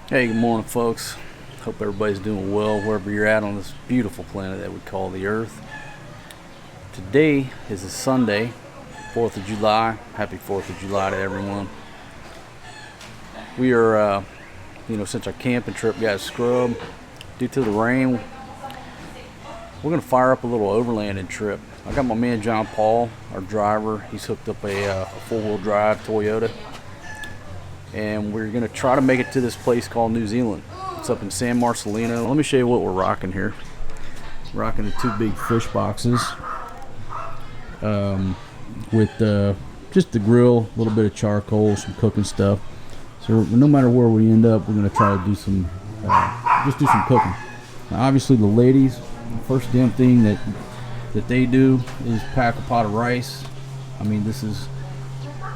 Hey, good morning, folks. Hope everybody's doing well wherever you're at on this beautiful planet that we call the Earth. Today is a Sunday, 4th of July. Happy 4th of July to everyone. We are, since our camping trip got scrubbed due to the rain, we're going to fire up a little overlanding trip. I got my man John Paul, our driver. He's hooked up a four-wheel drive Toyota. And we're going to try to make it to this place called New Zealand. It's up in San Marcelino. Let me show you what we're rocking here. Rocking the two big fish boxes with just the grill, a little bit of charcoal, some cooking stuff. So no matter where we end up, we're going to try to do some cooking. Now, obviously the ladies, the first damn thing that they do is pack a pot of rice. I mean, this is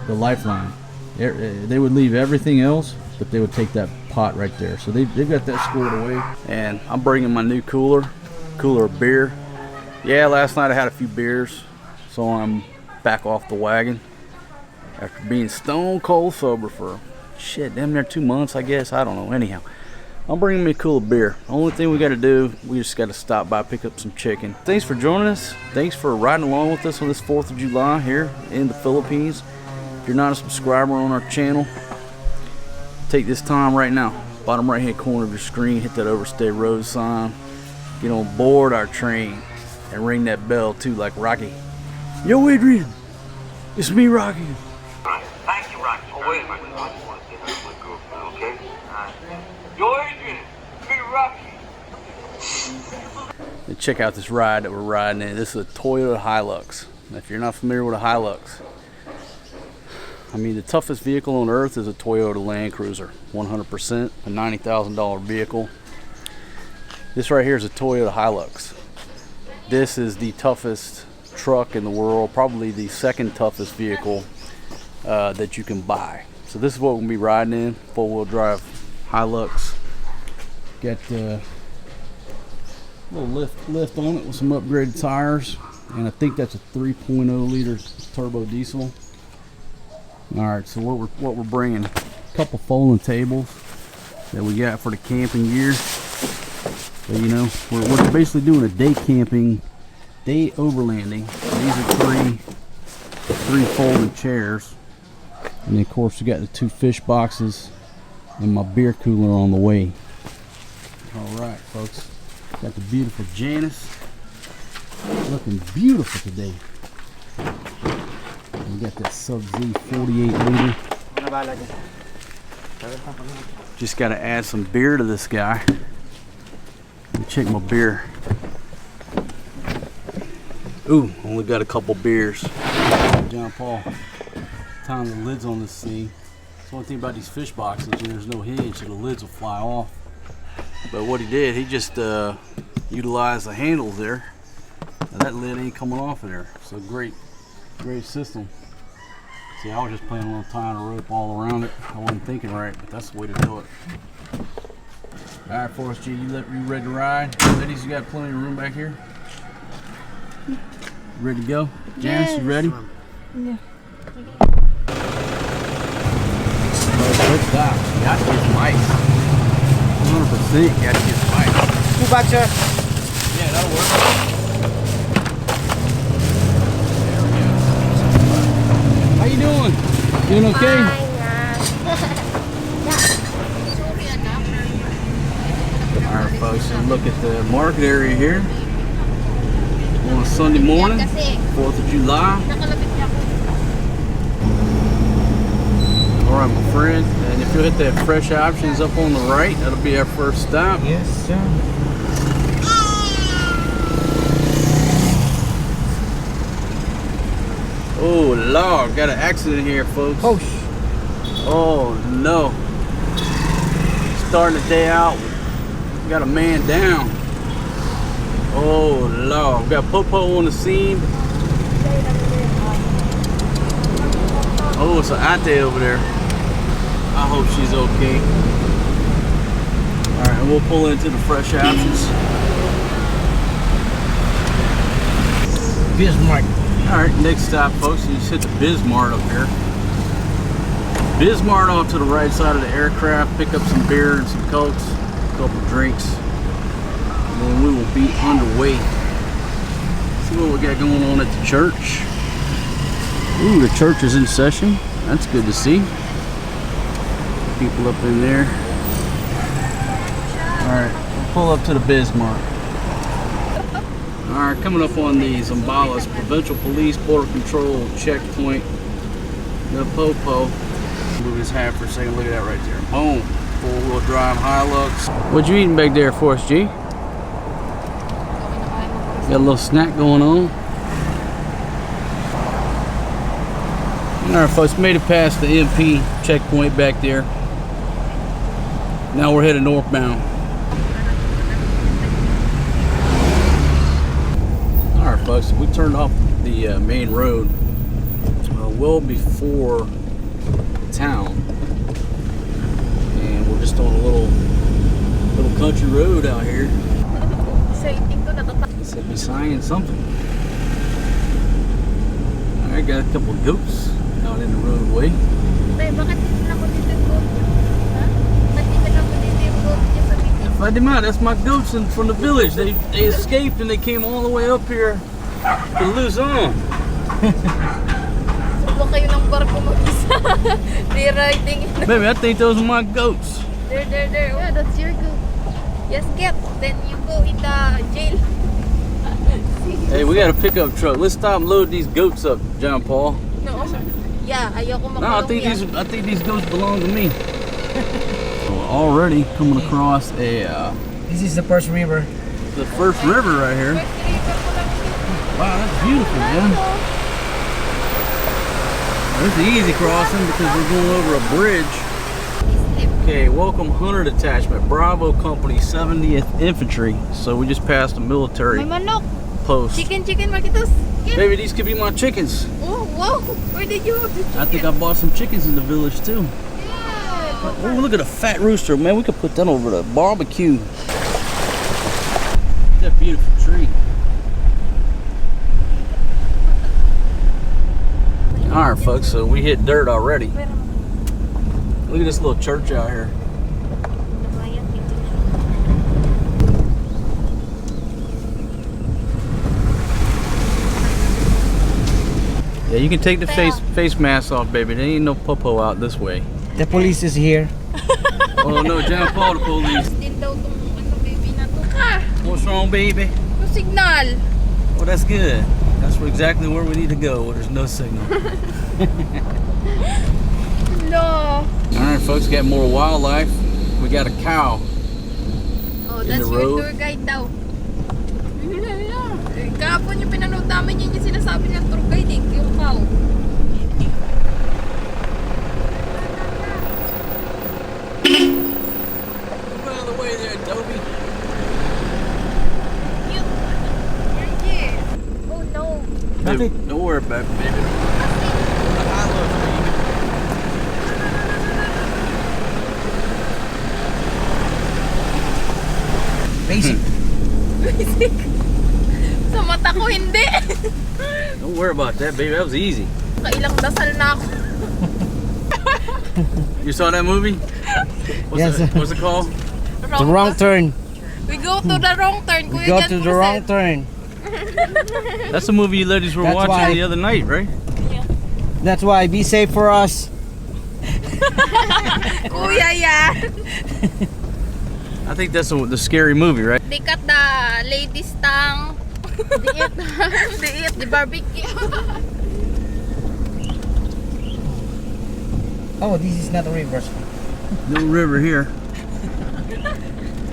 the lifeline. They would leave everything else, but they would take that pot right there. So they've got that squared away. And I'm bringing my new cooler of beer. Yeah, last night I had a few beers, so I'm back off the wagon after being stone cold sober for damn near 2 months, I guess. I don't know. Anyhow, I'm bringing me a cooler of beer. Only thing we got to do, we just got to stop by, pick up some chicken. Thanks for joining us. Thanks for riding along with us on this 4th of July here in the Philippines. If you're not a subscriber on our channel, take this time right now, bottom right hand corner of your screen, hit that overstay road sign, get on board our train, and ring that bell too, like Rocky. Yo, Adrian, it's me, Rocky. Right. Thank you, Rocky. Oh, wait a minute. I just want to say this one group, okay? Yo, Adrian, it's me, Rocky. And check out this ride that we're riding in. This is a Toyota Hilux. Now, if you're not familiar with a Hilux, I mean, the toughest vehicle on earth is a Toyota Land Cruiser, 100%, a $90,000 vehicle. This right here is a Toyota Hilux. This is the toughest truck in the world, probably the second toughest vehicle that you can buy. So this is what we're gonna be riding in, four-wheel drive Hilux. Got a little lift on it with some upgraded tires, and I think that's a 3.0 liter turbo diesel. All right, so what we're bringing, a couple folding tables that we got for the camping gear. So, we're basically doing a day camping, day overlanding. These are three folding chairs, and then of course we got the two fish boxes and my beer cooler on the way. All right, folks, got the beautiful Janice, looking beautiful today. We got that Sub-Z 48 liter. Just got to add some beer to this guy. Let me check my beer. Ooh, only got a couple beers. John Paul, tying the lids on this thing. That's the one thing about these fish boxes, there's no hinge, so the lids will fly off. But what he did, he just utilized the handles there. Now that lid ain't coming off of there. So great system. See, I was just planning on tying a rope all around it. I wasn't thinking right, but that's the way to do it. All right, Forrest G, you ready to ride? Ladies, you got plenty of room back here? Ready to go? Janice, you ready? Yeah. Good stop. You got to get some ice. 100% you got to get some ice. Two back, sir. Yeah, that'll work. How you doing? Doing okay? Alright, folks, so look at the market area here on a Sunday morning, 4th of July. Alright, my friend, and if you'll hit that fresh options up on the right, that'll be our first stop. Yes, sir. Oh Lord, got an accident here, folks. Oh no. Starting the day out, got a man down. Oh Lord, got Popo on the scene. Oh, it's an Ate over there. I hope she's okay. Alright, and we'll pull into the fresh options. Bismarck. Alright, next stop, folks, you just hit the Bismarck up here. Bismarck off to the right side of the aircraft, pick up some beer and some cokes, a couple drinks, and then we will be underway. See what we got going on at the church. Ooh, the church is in session. That's good to see. People up in there. Alright, we'll pull up to the Bismarck. Alright, coming up on the Zambales Provincial Police Border Control Checkpoint. The Popo. Move his hat for a second. Look at that right there. Boom. Four-wheel drive Hilux. What you eating back there for us, G? Got a little snack going on. Alright folks, made it past the MP checkpoint back there. Now we're headed northbound. Alright folks, we turned off the main road well before town. And we're just on a little country road out here. Said be signing something. I got a couple of goats out in the roadway. Fatima, that's my goats from the village. They escaped and they came all the way up here to Luzon. Baby, I think those are my goats. There. Yeah, that's your goat. Yes, get. Then you go in the jail. Hey, we got a pickup truck. Let's stop and load these goats up, John Paul. No. Yeah, ayoko makulong. No, I think these goats belong to me. Already coming across a This is the first river. the first river right here. Wow, that's beautiful, man. This is an easy crossing because we're going over a bridge. Okay, welcome Hunter Detachment, Bravo Company, 70th Infantry. So we just passed a military May manok. post. Chicken, Marquitos. Baby, these could be my chickens. Oh, wow. Where did you have the chicken? I think I bought some chickens in the village too. Yeah. Oh, look at a fat rooster, man. We could put that over the barbecue. That beautiful tree. Alright folks, so we hit dirt already. Look at this little church out here. Yeah, you can take the face mask off, baby. There ain't no popo out this way. The police is here. Oh no, John Paul, the police. What's wrong, baby? No signal. Oh, that's good. That's exactly where we need to go where there's no signal. No. Alright folks, got more wildlife. We got a cow. Oh, In that's the your road. tour guide daw. Kahapon yung pinanood namin yun yung sinasabi ng tour guide eh, yung cow. Move out of the way there, Toby. Oh no. Baby, don't worry about it, baby. I love Basic. Basic. Sa mata ko hindi. Don't worry about that, baby. That was easy. Kailang dasal na ako. You saw that movie? Yes. What's it called? The wrong turn. We go to the wrong turn. We go to the wrong turn. That's the movie you ladies were That's watching why. the other night, right? Yeah. That's why. Be safe for us. Kuya yan. I think that's the scary movie, right? They cut the ladies tang. They eat the barbecue. Oh, this is not a river. No river here.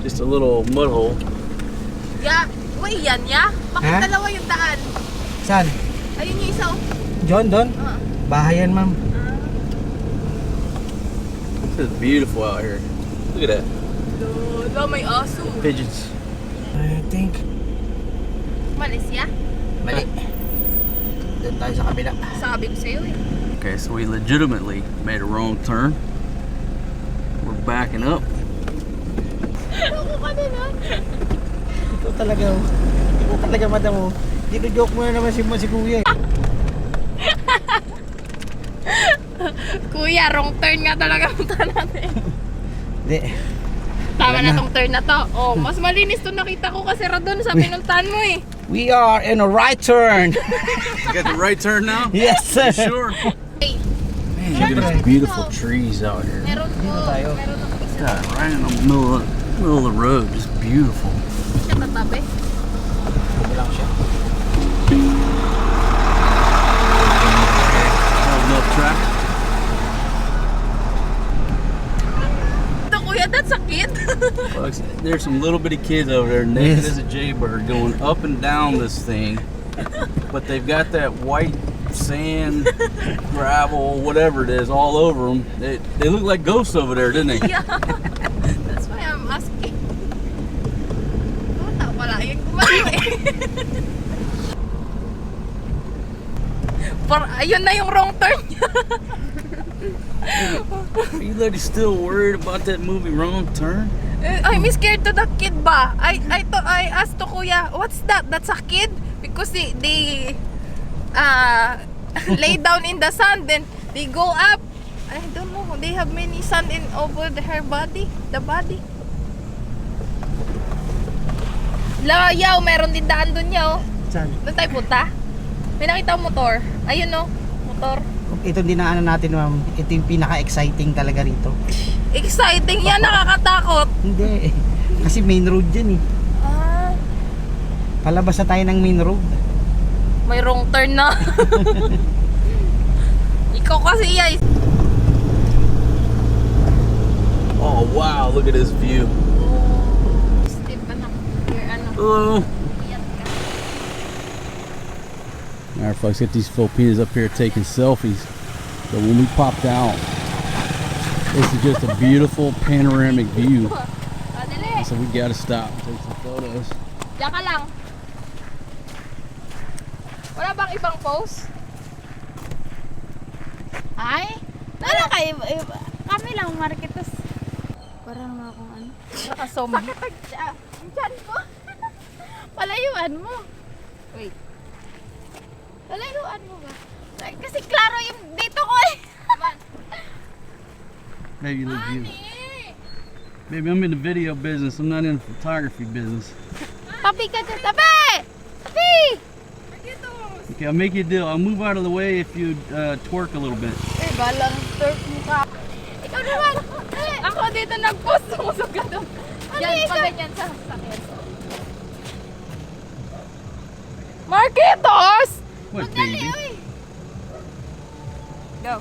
Just a little mud hole. Yeah. Uy, yan ya. Bakit Ha? dalawa yung daan? Saan? Ayun yung isa. John, Don? Bahay yan, ma'am. This is beautiful out here. Look at that. Lola, may aso. Pigeons. I think. Malaysia? Mali. Doon tayo sa kabila. Sabi ko sa'yo eh. Okay, so we legitimately made a wrong turn. We're backing up. Ako ka na na. Ito talaga. Ito talaga, madam. Dito joke mo na naman si kuya. Kuya, wrong turn nga talaga punta natin. Hindi. Tama na tong turn na to. Oh, mas malinis to nakita ko kasi radon sa pinuntahan mo eh. We are in a right turn. You got the right turn now? Yes, sir. Sure. Hey, Man, look at these beautiful trees out here. meron po. tayo. Meron ako isa. God, right in the middle of the road, just beautiful. Siya tatabi. Hindi lang siya. Enough traffic. Ito kuya, that's a kid. Folks, there's some little bitty kids over there, naked Yes. as a jaybird, going up and down this thing. But they've got that white sand, gravel, whatever it is, all over them. They look like ghosts over there, didn't they? Yeah. That's why I'm asking. Bata pala yun. Kumali eh. Ayun na yung wrong turn niya. Are you ladies still worried about that movie Wrong Turn? I'm scared to the kid ba? I asked to kuya, what's that? That's a kid? Because they lay down in the sand, then they go up. I don't know. They have many sand in over her body, the body. Yaw, meron din daan dun yaw. Saan? Doon tayo punta. May nakita ang motor. Ayun no, motor. Ito dinaanan natin, ma'am. Ito yung pinaka-exciting talaga rito. Exciting yan, nakakatakot. Hindi. Kasi main road yan eh. Ah, Palabas na tayo ng main road. may wrong turn na. Ikaw kasi yay. Oh wow, look at this view. Steve pa na. Your ano. Hello. Iyat ka. Alright folks, get these Filipinas up here taking selfies. So when we popped out, this is just a beautiful panoramic view. Ah, dali. So we gotta stop and take some photos. Diyan ka lang. Wala bang ibang pose? Ay, wala kayo. Kami lang, Marquitos. Parang mga kung ano. Nakazombie. Diyan ko. Palayuan mo. Wait. Palayuan mo ba? Ay, kasi klaro yung dito ko eh. Baby, look beautiful. Baby, I'm in the video business. I'm not in the photography business. Tabi ka dyan. Tabi! Tabi! Okay, I'll make you a deal. I'll move out of the way if you twerk a little bit. Eh, balang turf mo ka. Ikaw naman. Ako dito nag-post. Sumusog ka doon. Yan, pa ganyan sa sakit. Marquitos! What, baby? Go.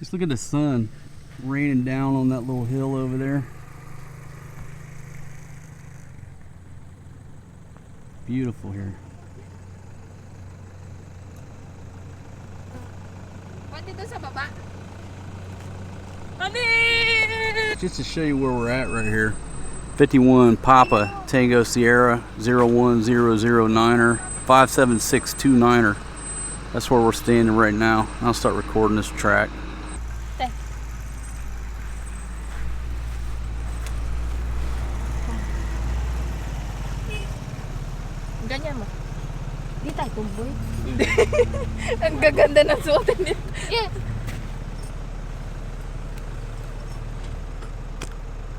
Just look at the sun raining down on that little hill over there. Beautiful here. Pwede doon sa baba. Kani! Just to show you where we're at right here. 51 Papa Tango Sierra 01009er 57629er. That's where we're standing right now. I'll start recording this track. Ganyan mo. Di tayo tumboy. Ang gaganda ng suotin nito. Yeah.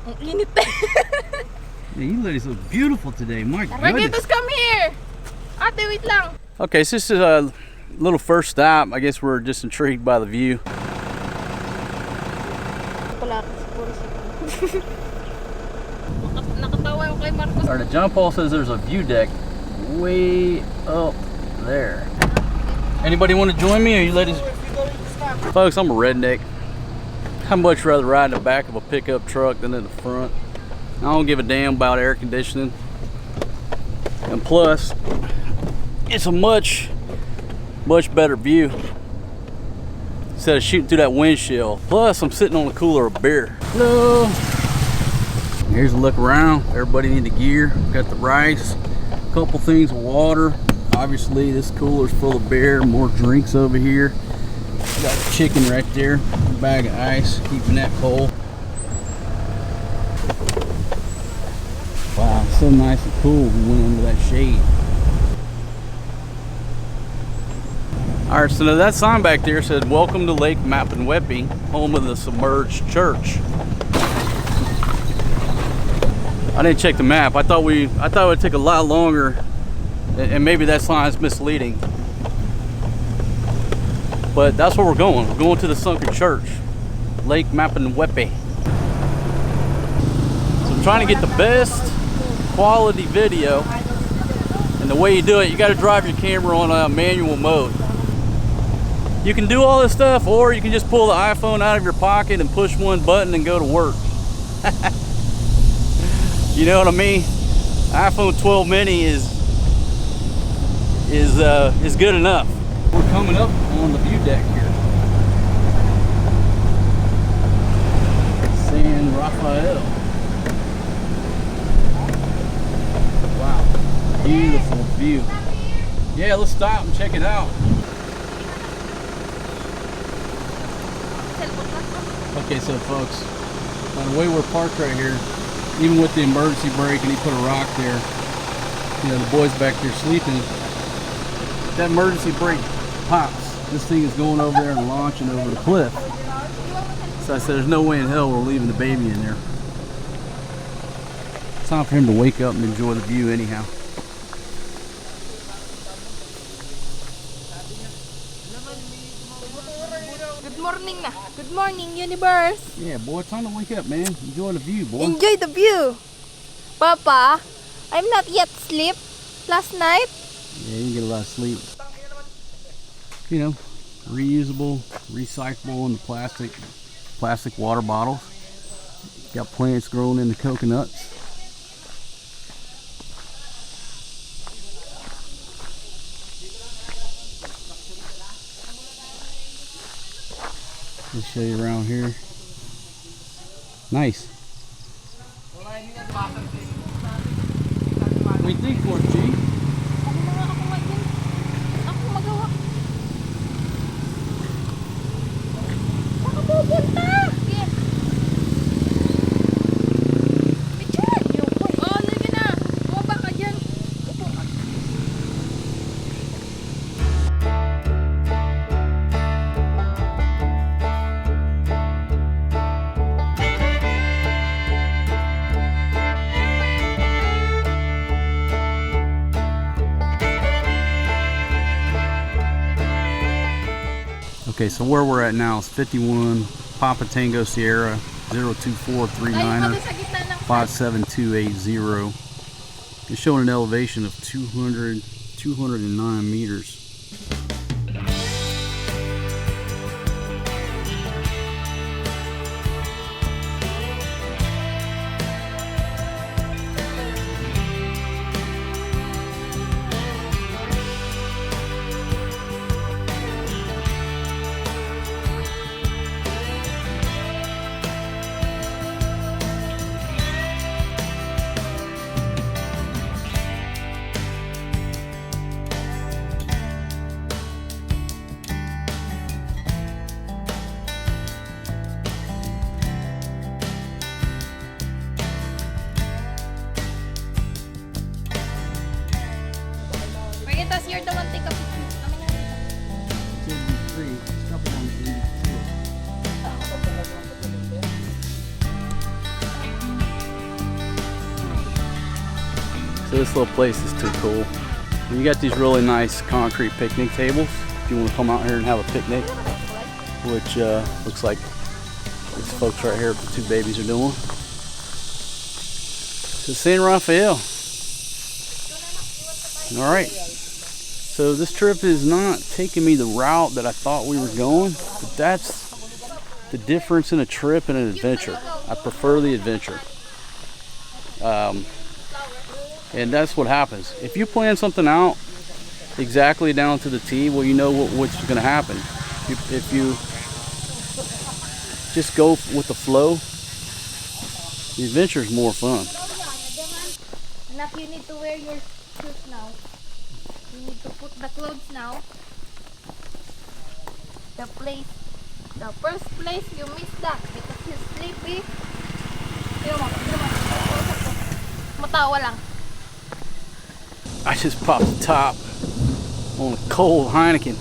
Ang init eh. Yeah, you ladies look beautiful today. My Marquitos, goodness. come here! Ate, wait lang. Okay, so this is a little first stop. I guess we're just intrigued by the view. Pala, siguro siya. Nakatawa yung kay Marcos. All right, John Paul says there's a view deck way up there. Anybody want to join me, or you ladies? Folks, I'm a redneck. I'd much rather ride in the back of a pickup truck than in the front. I don't give a damn about air conditioning. And plus, it's a much better view instead of shooting through that windshield. Plus, I'm sitting on a cooler of beer. Hello. Here's a look around. Everybody in the gear. Got the rice, a couple things of water. Obviously, this cooler's full of beer. More drinks over here. Got chicken right there. A bag of ice, keeping that cold. Wow, it's so nice and cool. We went under that shade. All right, so now that sign back there said, "Welcome to Lake Mapanuepe, home of the submerged church." I didn't check the map. I thought it would take a lot longer, and maybe that sign's misleading. But that's where we're going. We're going to the sunken church, Lake Mapanuepe. So I'm trying to get the best quality video, and the way you do it, you got to drive your camera on manual mode. You can do all this stuff, or you can just pull the iPhone out of your pocket and push one button and go to work. You know what I mean? iPhone 12 mini is good enough. We're coming up on the view deck here. San Rafael. Wow, beautiful view. Yeah, let's stop and check it out. Okay, so folks, by the way we're parked right here, even with the emergency brake, and he put a rock there, you know, the boys back there sleeping, that emergency brake pops, this thing is going over there and launching over the cliff. So I said, there's no way in hell we're leaving the baby in there. It's time for him to wake up and enjoy the view anyhow. Good morning na. Good morning, universe. Yeah, boy, time to wake up, man. Enjoy the view, boy. Enjoy the view. Papa, I'm not yet asleep last night. Yeah, you get a lot of sleep. You know, reusable, recyclable in the plastic water bottles. Got plants growing in the coconuts. Let's show you around here. Nice. What do you think for it, G? Ako magawa. Saan ka pupunta? Picture! Oh, lagi na. Bumaba ka dyan. Upo. Okay, so where we're at now is 51 Papa Tango Sierra 02439er 57280. It's showing an elevation of 209 meters. Margitas, you're the one take a picture. Kami na dito. So this little place is too cool. And you got these really nice concrete picnic tables if you want to come out here and have a picnic, which looks like these folks right here, the two babies are doing. So San Rafael. All right. So this trip is not taking me the route that I thought we were going, but that's the difference in a trip and an adventure. I prefer the adventure. And that's what happens. If you plan something out exactly down to the T, well, you know what's going to happen. If you just go with the flow, the adventure is more fun. Anak, you need to wear your shoes now. You need to put the clothes now. The first place you missed that because you're sleepy. Matawa lang. I just popped the top on a cold Heineken.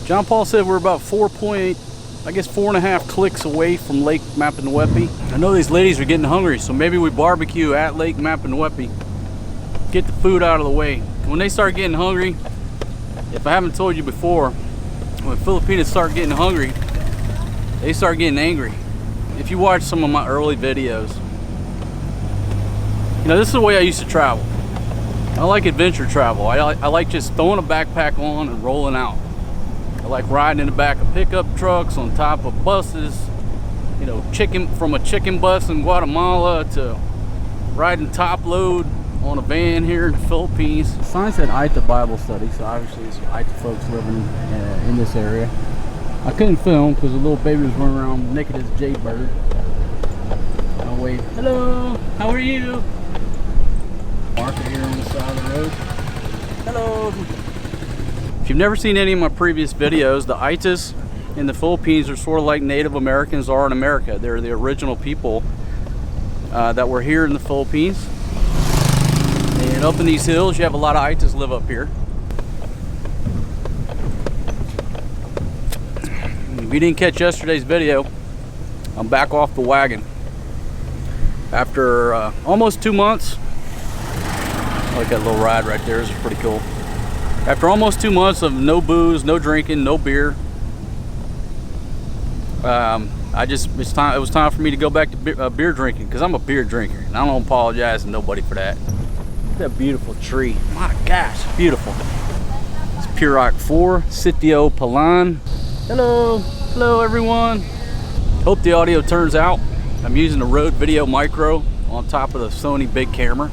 John Paul said we're about 4.5 clicks away from Lake Mapanuepe. I know these ladies are getting hungry, so maybe we barbecue at Lake Mapanuepe. Get the food out of the way. When they start getting hungry, if I haven't told you before, when Filipinos start getting hungry, they start getting angry. If you watch some of my early videos, you know, this is the way I used to travel. I like adventure travel. I like just throwing a backpack on and rolling out. I like riding in the back of pickup trucks, on top of buses, you know, from a chicken bus in Guatemala to riding top load on a van here in the Philippines. The sign said Aita Bible Study, so obviously it's Aita folks living in this area. I couldn't film because the little baby was running around naked as Jaybird. I'll wave. Hello, how are you? Marker here on the side of the road. Hello. If you've never seen any of my previous videos, the Aitas in the Philippines are sort of like Native Americans are in America. They're the original people that were here in the Philippines. And up in these hills, you have a lot of Aitas live up here. If you didn't catch yesterday's video, I'm back off the wagon. After almost 2 months, I like that little ride right there, it's pretty cool. After almost 2 months of no booze, no drinking, no beer, it was time for me to go back to beer drinking, because I'm a beer drinker, and I don't apologize to nobody for that. Look at that beautiful tree. My gosh, beautiful. It's Purok 4, Sitio Palan. Hello, hello everyone. Hope the audio turns out. I'm using the Rode Video Micro on top of the Sony big camera.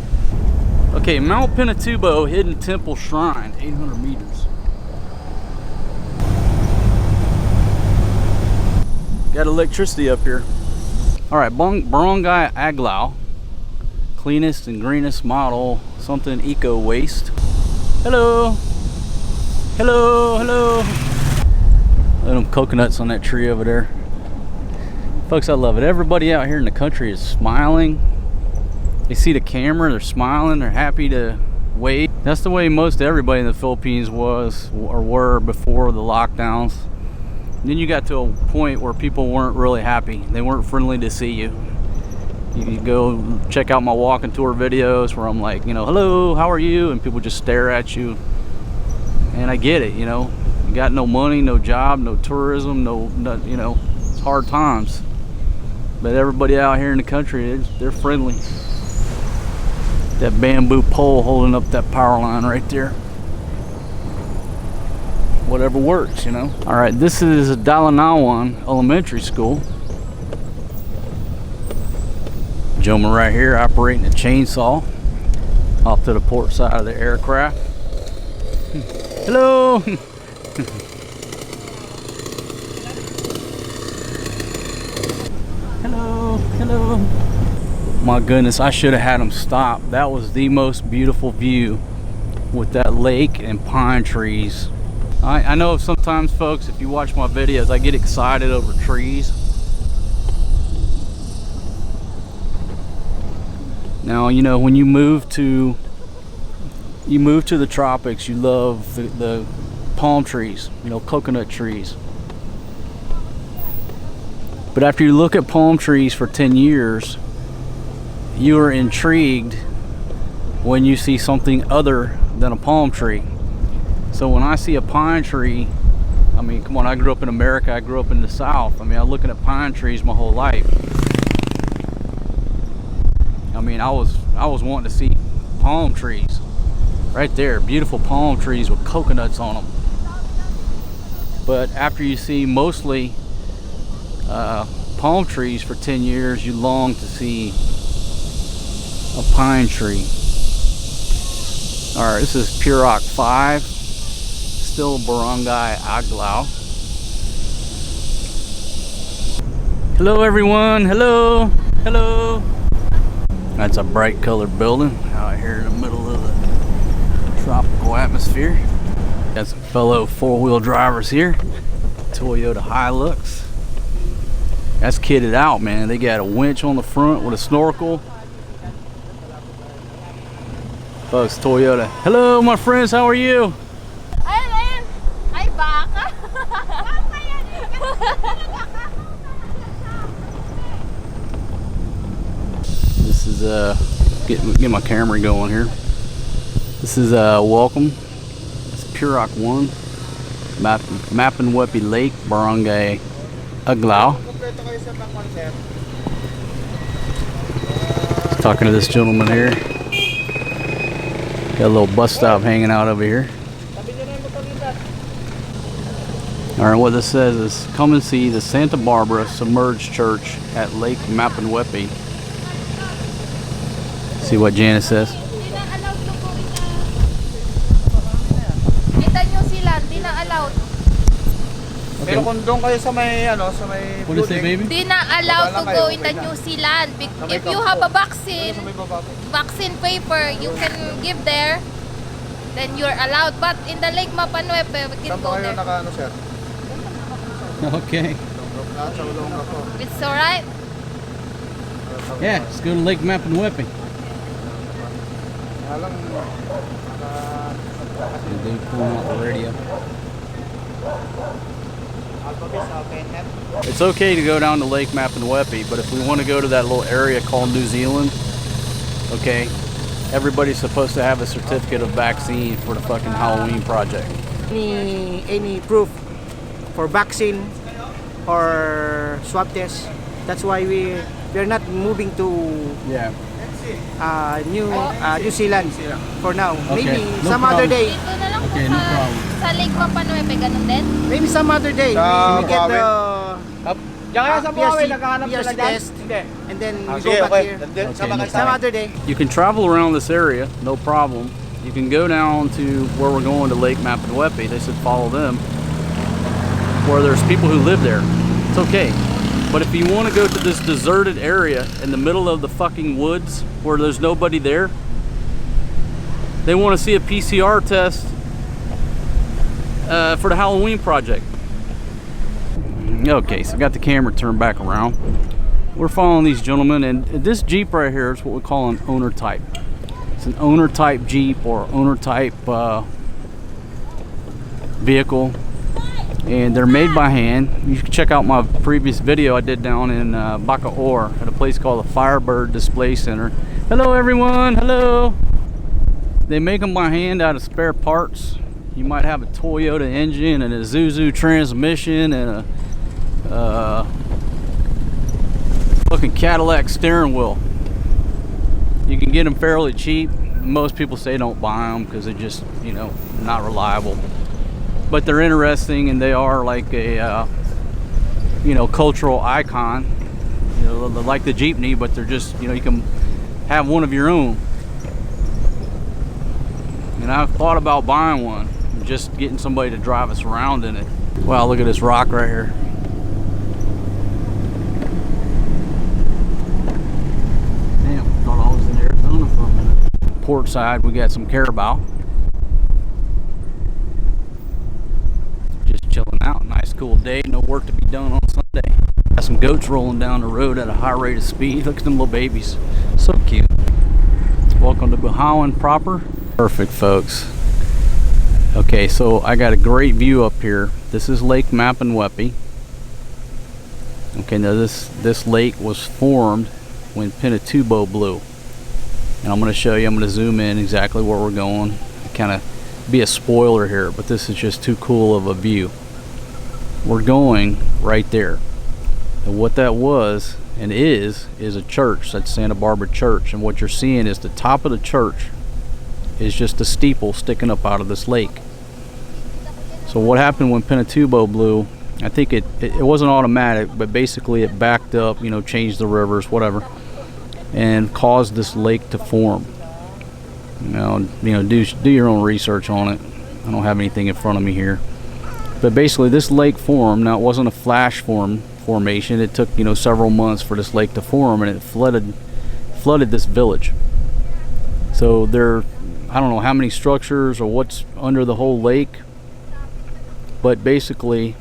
Okay, Mount Pinatubo Hidden Temple Shrine, 800 meters. Got electricity up here. All right, Barangay Aglaw, cleanest and greenest model, something eco waste. Hello, hello, hello. Look at them coconuts on that tree over there. Folks, I love it. Everybody out here in the country is smiling. They see the camera, they're smiling, they're happy to wave. That's the way most everybody in the Philippines was or were before the lockdowns. And then you got to a point where people weren't really happy. They weren't friendly to see you. You can go check out my walking tour videos where I'm like, you know, hello, how are you? And people just stare at you. And I get it, you know. You got no money, no job, no tourism, no you know, it's hard times. But everybody out here in the country, they're friendly. That bamboo pole holding up that power line right there. Whatever works, you know. All right, this is Dalanawan Elementary School. Gentleman right here operating a chainsaw off to the port side of the aircraft. Hello. Hello, hello. My goodness, I should have had him stop. That was the most beautiful view with that lake and pine trees. I know sometimes, folks, if you watch my videos, I get excited over trees. Now, you know, when you move to the tropics, you love the palm trees, you know, coconut trees. But after you look at palm trees for 10 years, you are intrigued when you see something other than a palm tree. So when I see a pine tree, I mean, come on, I grew up in America, I grew up in the South. I mean, I'm looking at pine trees my whole life. I mean, I was wanting to see palm trees right there, beautiful palm trees with coconuts on them. But after you see mostly palm trees for 10 years, you long to see a pine tree. All right, this is Purok 5, still Barangay Aglaw. Hello everyone, hello, hello. That's a bright colored building out here in the middle of the tropical atmosphere. Got some fellow four-wheel drivers here. Toyota Hilux. That's kitted out, man. They got a winch on the front with a snorkel. Folks, Toyota. Hello, my friends. How are you? Ayun, ayun. Ay, baka. This is get my camera going here. This is welcome. It's Purock 1, Mapanuepe Lake, Barangay Aglao. Talking to this gentleman here. Got a little bus stop hanging out over here. Alright, what this says is come and see the Santa Barbera Submerged Church at Lake Mapanuepe. See what Janice says. Di na allowed to go in Kita New Zealand, di na allowed. Pero kung doon kayo sa may What is it, baby? Di na allowed to go in the New Zealand. If you have a vaccine paper, you can give there. Then you're allowed. But in the Lake Mapanuepe, we can go there. sir? Okay. It's alright. Yeah, let's go to Lake Mapanuepe. They pulling out the radio. It's okay to go down to Lake Mapanuepe, but if we want to go to that little area called New Zealand, okay, everybody's supposed to have a certificate of vaccine for the fucking Halloween project. Any proof for vaccine or swab test. That's why we're not moving to Yeah. New Zealand for now. Okay, Maybe no some problem. other day. Dito na lang po Okay, no problem. sa Lake Mapanuepe, ganun din. Maybe some other day. We get the PRC test and then we go back here. Okay, Some other day. You can travel around this area, no problem. You can go down to where we're going to Lake Mapanuepe. They said follow them, where there's people who live there. It's okay. But if you want to go to this deserted area in the middle of the fucking woods where there's nobody there, they want to see a PCR test for the Halloween project. Okay, so I got the camera turned back around. We're following these gentlemen, and this Jeep right here is what we call an owner type. It's an owner type Jeep or owner type vehicle, and they're made by hand. You can check out my previous video I did down in Bacoor at a place called the Firebird Display Center. Hello everyone, hello. They make them by hand out of spare parts. You might have a Toyota engine and a Isuzu transmission and a fucking Cadillac steering wheel. You can get them fairly cheap. Most people say don't buy them because they're just, you know, not reliable. But they're interesting, and they are like a, you know, cultural icon. You know, like the Jeepney, but they're just, you know, you can have one of your own. And I've thought about buying one, just getting somebody to drive us around in it. Wow, look at this rock right here. Damn, thought I was in Arizona for a minute. Port side, we got some carabao. Just chilling out, nice cool day, no work to be done on Sunday. Got some goats rolling down the road at a high rate of speed. Look at them little babies, so cute. Welcome to Bahawan proper. Perfect, folks. Okay, so I got a great view up here. This is Lake Mapanuepe. Okay, now this lake was formed when Pinatubo blew. And I'm going to show you, I'm going to zoom in exactly where we're going. Kind of be a spoiler here, but this is just too cool of a view. We're going right there. And what that was and is a church. That's Santa Barbera Church. And what you're seeing is the top of the church is just a steeple sticking up out of this lake. So what happened when Pinatubo blew, I think it wasn't automatic, but basically it backed up, you know, changed the rivers, whatever, and caused this lake to form. You know, do your own research on it. I don't have anything in front of me here. But basically this lake formed. Now it wasn't a flash formation. It took, you know, several months for this lake to form, and it flooded this village. So there, I don't know how many structures or what's under the whole lake, but basically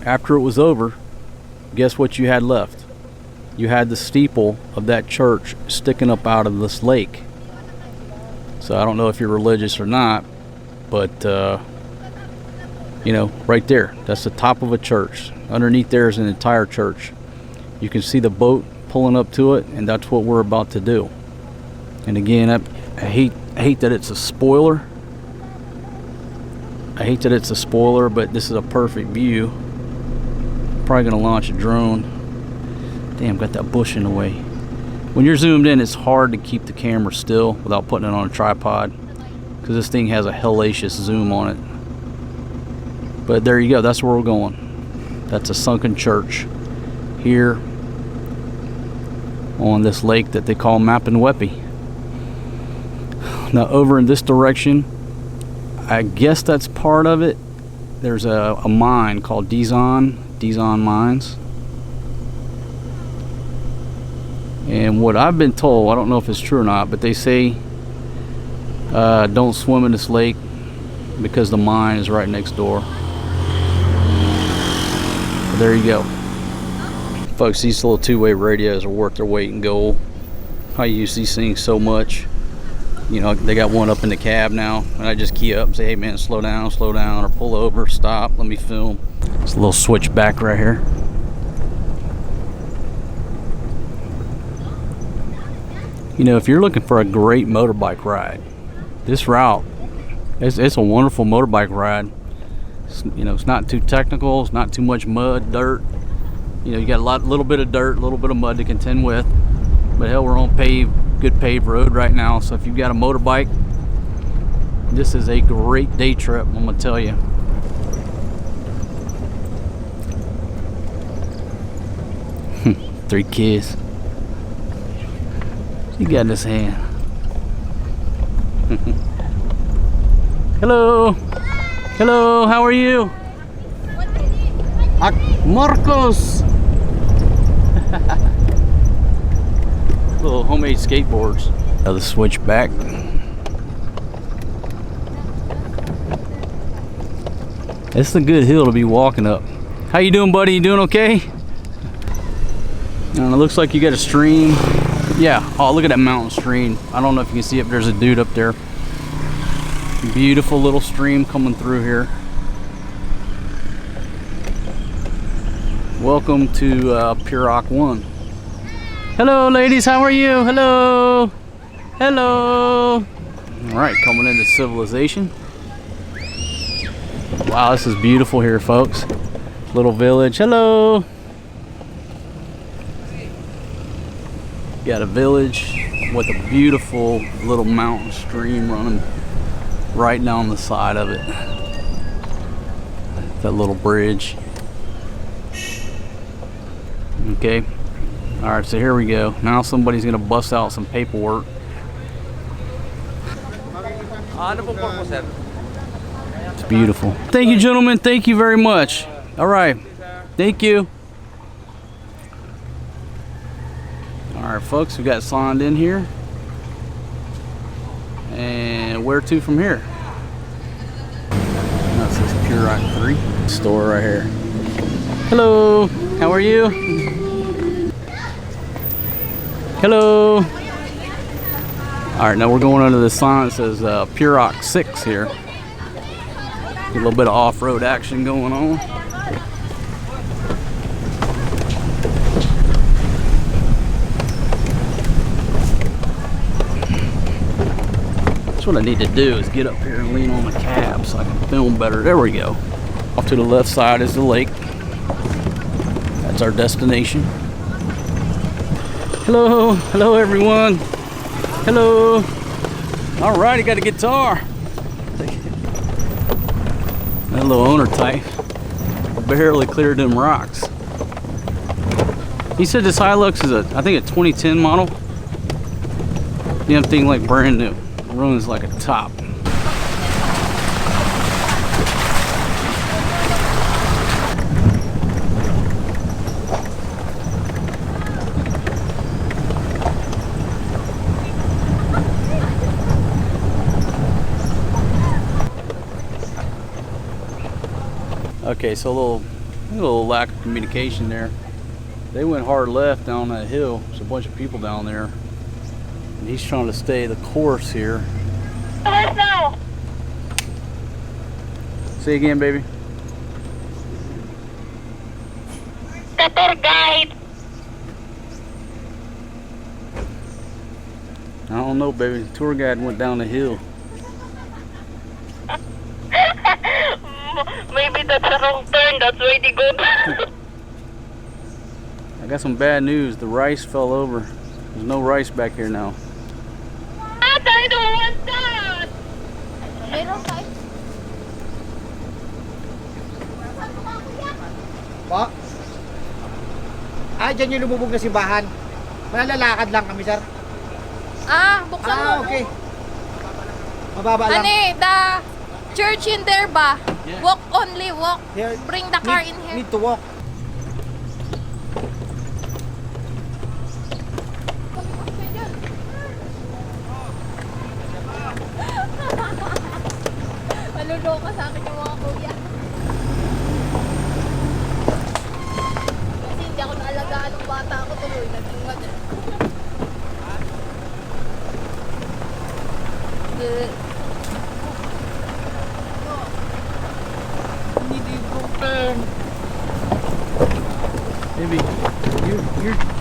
after it was over, guess what you had left? You had the steeple of that church sticking up out of this lake. So I don't know if you're religious or not, but you know, right there, that's the top of a church. Underneath there is an entire church. You can see the boat pulling up to it, and that's what we're about to do. And again, I hate that it's a spoiler. I hate that it's a spoiler, but this is a perfect view. Probably gonna launch a drone. Damn, got that bush in the way. When you're zoomed in, it's hard to keep the camera still without putting it on a tripod, because this thing has a hellacious zoom on it. But there you go, that's where we're going. That's a sunken church here on this lake that they call Mapanuepe. Now over in this direction, I guess that's part of it. There's a mine called Dizon Mines. And what I've been told, I don't know if it's true or not, but they say don't swim in this lake because the mine is right next door. But there you go. Folks, these little two-way radios are worth their weight in gold. I use these things so much. You know, they got one up in the cab now, and I just key up and say, hey man, slow down, or pull over, stop, let me film. It's a little switchback right here. You know, if you're looking for a great motorbike ride, this route, it's a wonderful motorbike ride. You know, it's not too technical, it's not too much mud, dirt. You know, you got a little bit of dirt, a little bit of mud to contend with. But hell, we're on good paved road right now. So if you've got a motorbike, this is a great day trip, I'm gonna tell you. Three kids. He got in his hand. Hello. Hello, how are you? Marcos. Little homemade skateboards. Now the switchback. It's a good hill to be walking up. How you doing, buddy? You doing okay? And it looks like you got a stream. Yeah, oh, look at that mountain stream. I don't know if you can see it, but there's a dude up there. Beautiful little stream coming through here. Welcome to Piroc 1. Hello, ladies, how are you? Hello. Hello. All right, coming into civilization. Wow, this is beautiful here, folks. Little village. Hello. Got a village with a beautiful little mountain stream running right down the side of it. That little bridge. Okay. All right, so here we go. Now somebody's gonna bust out some paperwork. It's beautiful. Thank you, gentlemen. Thank you very much. All right. Thank you. All right, folks, we got signed in here. And where to from here? That says Piroc 3. Store right here. Hello. How are you? Hello. All right, now we're going under the sign that says Piroc 6 here. A little bit of off-road action going on. That's what I need to do, is get up here and lean on the cab so I can film better. There we go. Off to the left side is the lake. That's our destination. Hello, hello everyone. Hello. All right, I got a guitar. That little owner type barely cleared them rocks. He said this Hilux is I think a 2010 model. Damn thing like brand new. Runs like a top. Okay, so a little lack of communication there. They went hard left down that hill. There's a bunch of people down there. And he's trying to stay the course here. No. Say again, baby. The tour guide. I don't know, baby. The tour guide went down the hill. Maybe that's a wrong turn. That's why they go. I got some bad news. The rice fell over. There's no rice back here now. I don't want that. Meron tayo. Po? Dyan yung lumubog na simbahan. Malalakad lang kami, sir. Buksan mo. Okay. Mababa lang. The church in there ba? Yeah. Walk only, walk. Here. Bring the car in here. Need to walk. Maluloko sa akin yung mga kuya. Kasi hindi ako naalagaan ng bata ako tuloy. Naging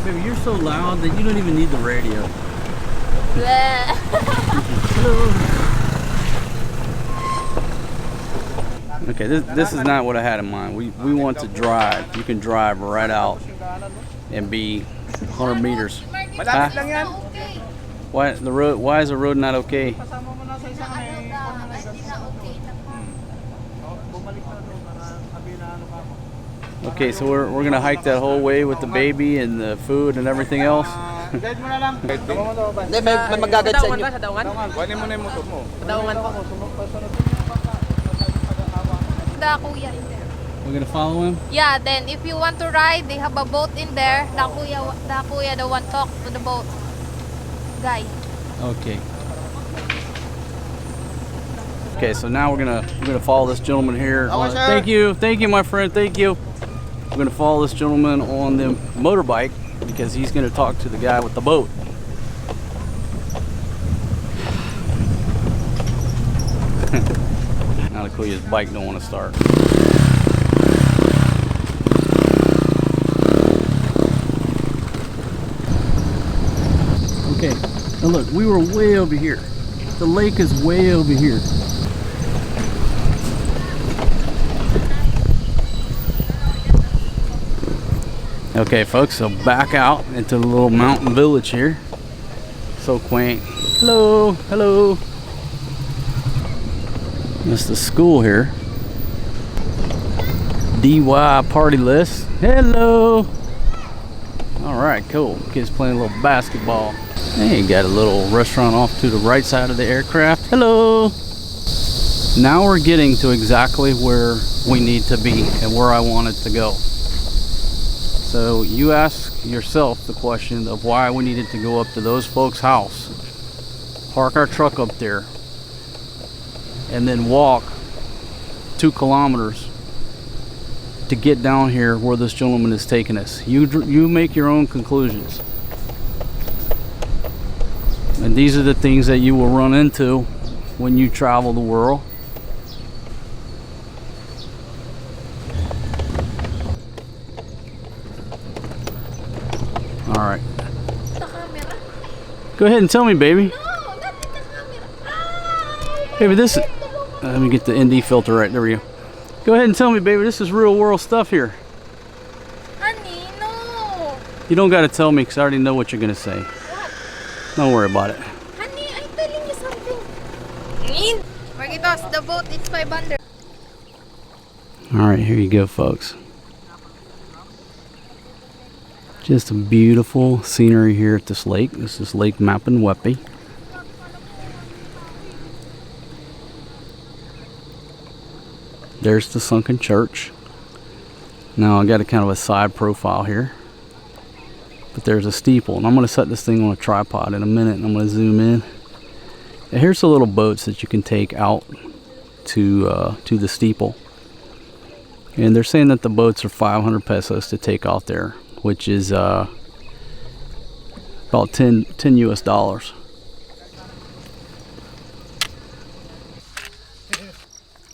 Baby, you're so loud that you don't even need the radio. Okay, this is not what I had in mind. We want to drive. You can drive right out and be 100 meters. Huh? Why the road? Why is the road not okay? Okay, so we're gonna hike that whole way with the baby and the food and everything else. Guide mo na lang. Hindi, may magagad sa inyo. Sa daungan? Kunin mo na yung motor mo. Sa daungan po. the kuya in there. We're gonna follow him. Yeah, then if you want to ride, they have a boat in there. The kuya, the one talk to the boat guy. Okay. Okay, so now we're gonna follow this gentleman here. Thank you, my friend. Thank you. We're gonna follow this gentleman on the motorbike because he's gonna talk to the guy with the boat. Now the kuya's bike don't want to start. Okay, now look, we were way over here. The lake is way over here. Okay, folks, so back out into the little mountain village here. So quaint. Hello, hello. That's the school here. DY party list. Hello. All right, cool. Kids playing a little basketball. Hey, got a little restaurant off to the right side of the aircraft. Hello. Now we're getting to exactly where we need to be and where I wanted to go. So you ask yourself the question of why we needed to go up to those folks' house, park our truck up there, and then walk 2 kilometers to get down here where this gentleman is taking us. You make your own conclusions. And these are the things that you will run into when you travel the world. All right. The camera? Go ahead and tell me, baby. No, not in the camera. Baby, this is... let me get the ND filter right. There we go. Go ahead and tell me, baby, this is real world stuff here. Honey, no. You don't got to tell me because I already know what you're going to say. What? Don't worry about it. Honey, I'm telling you something. Marquitos, the boat is 500. All right, here you go, folks. Just a beautiful scenery here at this lake. This is Lake Mapanuepe. There's the sunken church. Now I got a kind of a side profile here, but there's a steeple, and I'm going to set this thing on a tripod in a minute, and I'm going to zoom in. And here's the little boats that you can take out to the steeple, and they're saying that the boats are 500 pesos to take out there, which is about 10 US dollars.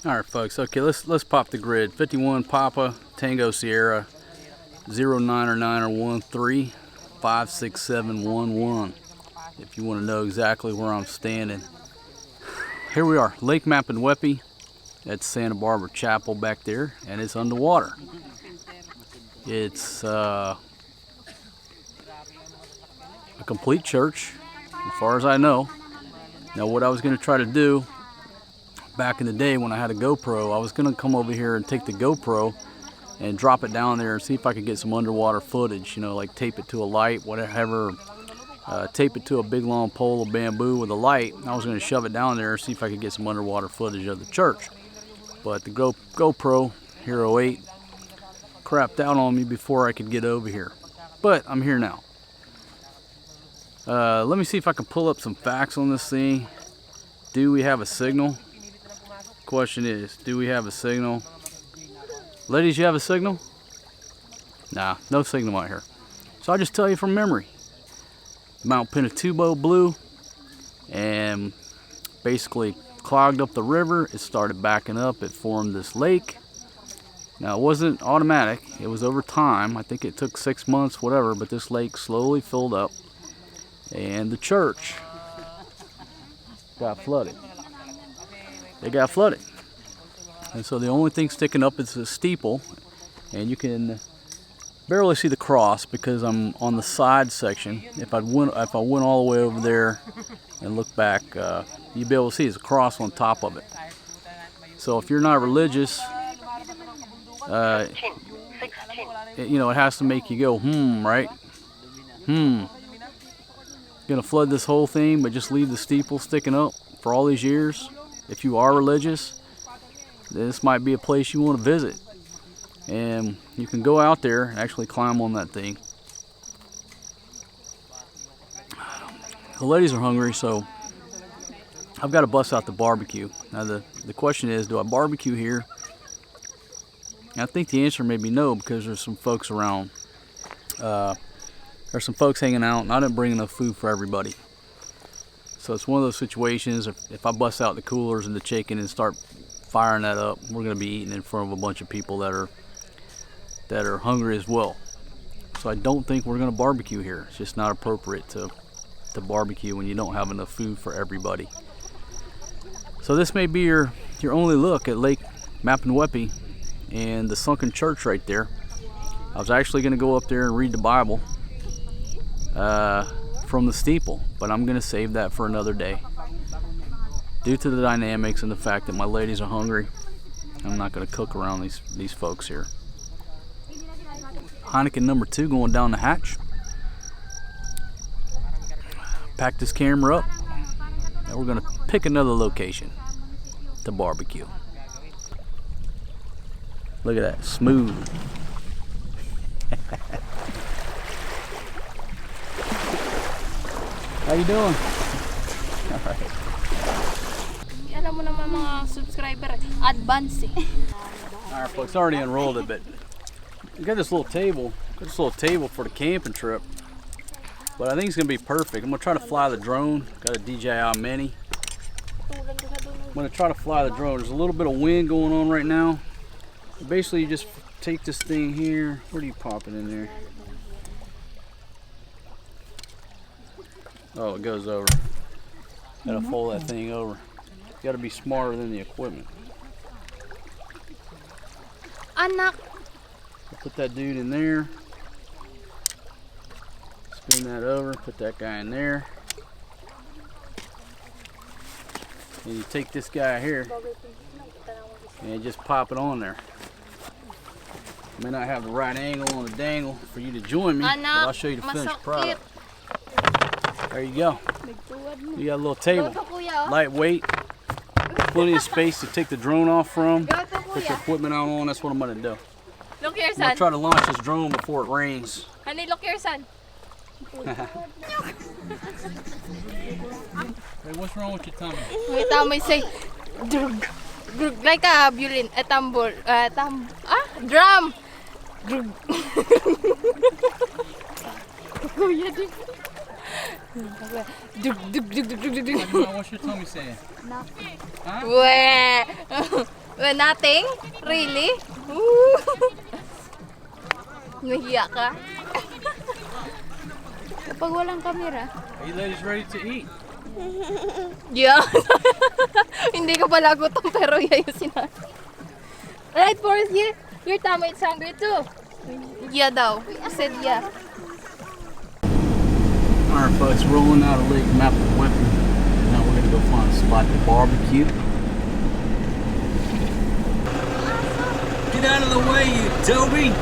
All right, folks. Okay, let's pop the grid. 51 Papa Tango Sierra 09 or 9 or 13 56711. if you want to know exactly where I'm standing. Here we are, Lake Mapanuepe. That's Santa Barbara Chapel back there, and it's underwater. It's a complete church, as far as I know. Now, what I was going to try to do back in the day when I had a GoPro, I was going to come over here and take the GoPro and drop it down there and see if I could get some underwater footage, you know, like tape it to a light, whatever, tape it to a big long pole of bamboo with a light. I was going to shove it down there and see if I could get some underwater footage of the church. But the GoPro Hero 8 crapped out on me before I could get over here. But I'm here now. Let me see if I can pull up some facts on this thing. Do we have a signal? Question is, do we have a signal? Ladies, you have a signal? Nah, no signal out here. So I'll just tell you from memory. Mount Pinatubo blew and basically clogged up the river. It started backing up. It formed this lake. Now, it wasn't automatic. It was over time. I think it took 6 months, whatever, but this lake slowly filled up. And the church got flooded. It got flooded. And so the only thing sticking up is the steeple. And you can barely see the cross because I'm on the side section. If I went all the way over there and look back, you'd be able to see there's a cross on top of it. So if you're not religious, you know, it has to make you go, right? Gonna flood this whole thing, but just leave the steeple sticking up for all these years. If you are religious, this might be a place you want to visit. And you can go out there and actually climb on that thing. The ladies are hungry, so I've got to bust out the barbecue. Now the question is, do I barbecue here? And I think the answer may be no, because there's some folks around. There's some folks hanging out, and I didn't bring enough food for everybody. So it's one of those situations, if I bust out the coolers and the chicken and start firing that up, we're going to be eating in front of a bunch of people that are hungry as well. So I don't think we're going to barbecue here. It's just not appropriate to barbecue when you don't have enough food for everybody. So this may be your only look at Lake Mapanuepe and the sunken church right there. I was actually going to go up there and read the Bible from the steeple, but I'm going to save that for another day. Due to the dynamics and the fact that my ladies are hungry, I'm not going to cook around these folks here. Heineken number 2 going down the hatch. Pack this camera up, and we're going to pick another location to barbecue. Look at that, smooth. How you doing? All right. Alam mo naman mga subscriber, advance eh. All right, folks, already unrolled it, but we got this little table. For the camping trip. But I think it's gonna be perfect. I'm gonna try to fly the drone. Got a DJI Mini. I'm gonna try to fly the drone. There's a little bit of wind going on right now. Basically, you just take this thing here. Where do you pop it in there? Oh, it goes over. Gotta fold that thing over. Gotta be smarter than the equipment. Anak. Put that dude in there. Spin that over, put that guy in there. And you take this guy here and just pop it on there. I may not have the right angle on the dangle for you to join me, but I'll show you the finished product. There you go. You got a little table, lightweight, plenty of space to take the drone off from, put your equipment out on. That's what I'm gonna do. Look here, I'm gonna son. try to launch this drone before it rains. Honey, look here, son. Hey, what's wrong with your tummy? My tummy say, drug, drug, like a violin, a tambor, drum. Drug. Kuya, di. What's your tummy saying? Nothing. Huh? Well, nothing? Really? Nahiya ka? Kapag walang kamera, Are you ladies ready to eat? Yeah. Hindi ka pala gutom pero yeah yung sinabi. Right, Forrest, your tummy is hungry too. Yeah daw. I said yeah. Alright folks, rolling out of Lake Mapanuepe. Now we're gonna go find a spot to barbecue. Get out of the way, you Toby!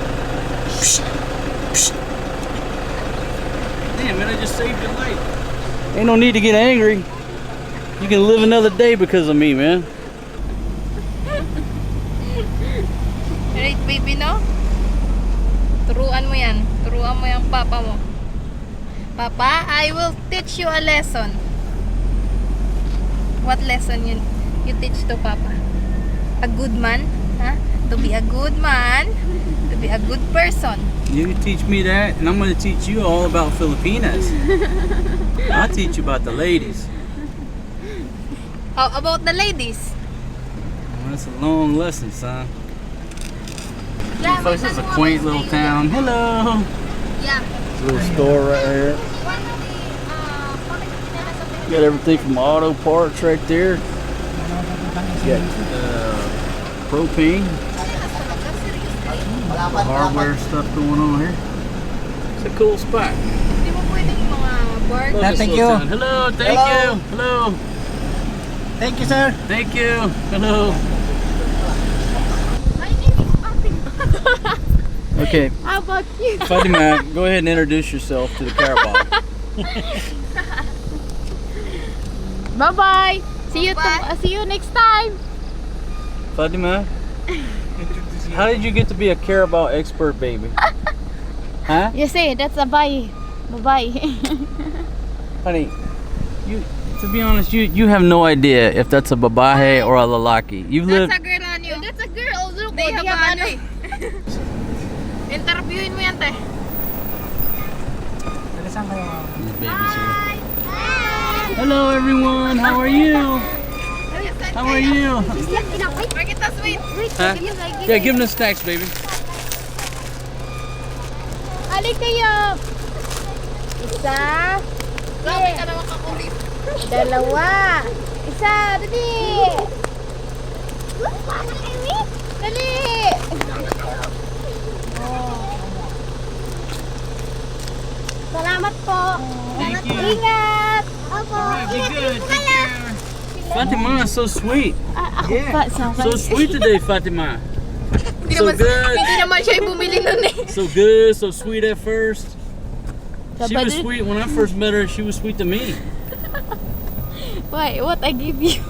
Damn man, I just saved your life. Ain't no need to get angry. You can live another day because of me, man. Right, baby, no? Turuan mo yan. Turuan mo yung papa mo. Papa, I will teach you a lesson. What lesson you teach to Papa? A good man? Huh? To be a good man. To be a good person. You teach me that, and I'm going to teach you all about Filipinas. I'll teach you about the ladies. How about the ladies? Well, that's a long lesson, son. Yeah, Folks, this is a quaint little town. Hello! Yeah. There's a little store right here. Got everything from auto parts right there. Got propane. The hardware stuff going on here. It's a cool spot. Hindi mo pwedeng mga bar. Love this Thank little you. town. Hello, thank Hello. you. Hello. Thank you, sir. Thank you. Hello. My name is Fatima. Okay, How about you? Fatima, go ahead and introduce yourself to the carabao. Bye-bye. See you next time. Fatima, how did you get to be a carabao expert, baby? Huh? You see, that's a bye. Bye-bye. Honey, to be honest, you have no idea if that's a babae or a lalaki. You've lived. That's a girl on you. That's a girl. Look, They have ano eh. Interviewin mo yan, te. Saan kayo? These babies here. Hello, everyone. How are you? How are you? Make it a sweet. Huh? Yeah, give them the snacks, baby. Alik kayo. Isa. Grabe ka naman kakulit. Dalawa. Isa. Dali. Dali. Salamat po. Thank you. Ingat. Opo. Alright, be good. Take care. Fatima, so sweet. Ako pa. So sweet today, Fatima. So good. Hindi naman siya yung bumili nun eh. So good, so sweet at first. She was Sabado- sweet when I first met her. She was sweet to me. Why? What I give you?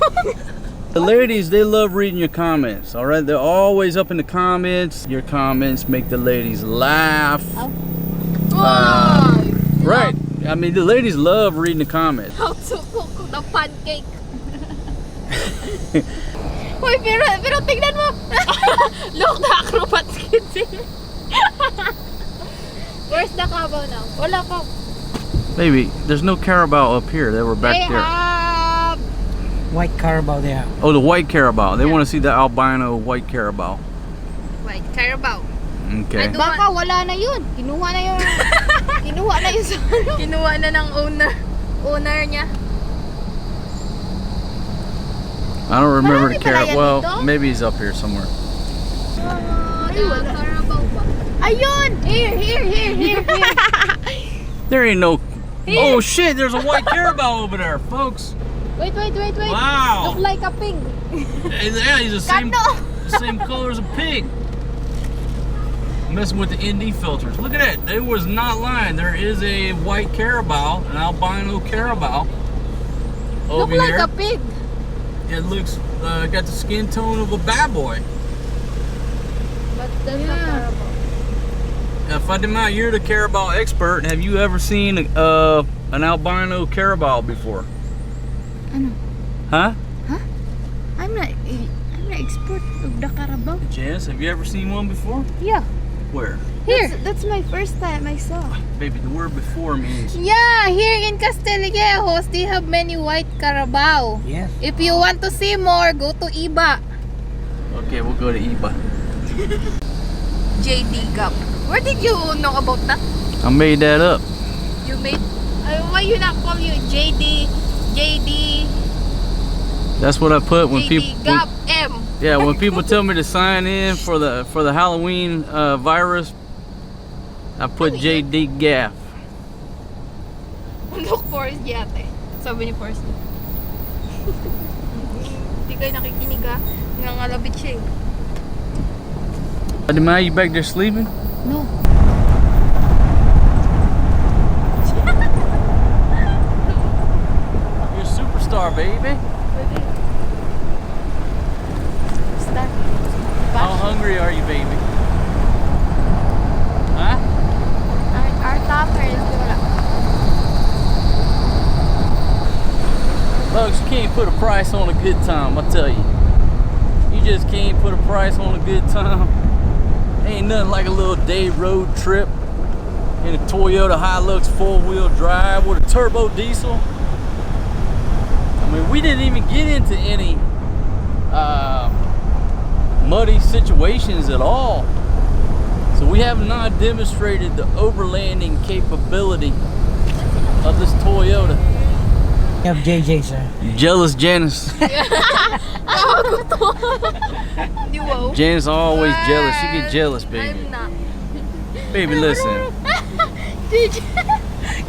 The ladies, they love reading your comments. All right, they're always up in the comments. Your comments make the ladies laugh. Right. I mean, the ladies love reading the comments. How to cook the pancake. Uy, pero tignan mo. Look, the acrobat skits. Where's the carabao now? Wala pa. Baby, there's no carabao up here. They were back They there. have White carabao there. Oh, the white carabao. They want to see the albino white carabao. white carabao. Okay. Baka wala na yun. Kinuha na yun. Kinuha na yun sa ano. Kinuha na ng owner niya. I don't remember the Marami pala carabao. yan Well, dito. maybe he's up here somewhere. Ay, wala. Carabao ba? Ayun! Here. There ain't no. Oh shit! There's a white carabao over there, folks. Wait. Wow. Look like a pig. Yeah, he's the same, Kano. same color as a pig. Messing with the ND filters. Look at that. They was not lying. There is a white carabao, an albino carabao Look over like here. a pig. It looks got the skin tone of a bad boy. But that's a carabao. Fatima, you're the carabao expert. Have you ever seen an albino carabao before? Ano? Huh? I'm not expert of the carabao. Jess, have you ever seen one before? Yeah. Where? Here. That's my first time I saw. Baby, the word before means. Yeah, here in Castillejos, they have many white carabao. Yes. If you want to see more, go to Iba. Okay, we'll go to Iba. JD Gap. Where did you know about that? I made that up. You made... why you not call you JD? That's what I put when people. Gap M. Yeah, when people tell me to sign in for the Halloween virus, I put JD Gaff. Look Forrest yate. Sabi ni Forrest. Hindi kayo nakikinig ha. Nangangalabit siya eh. Fatima, you back there sleeping? No. You're a superstar, baby. Start. How hungry are you, baby? Huh? Our topper is wala. Folks, you can't put a price on a good time, I tell you. You just can't put a price on a good time. Ain't nothing like a little day road trip in a Toyota Hilux 4-wheel drive with a turbo diesel. I mean, we didn't even get into any muddy situations at all. So we have not demonstrated the overlanding capability of this Toyota. We have JJ, sir. Jealous Janice. Duo. Janice always jealous. She get jealous, baby. I'm not. Baby, listen.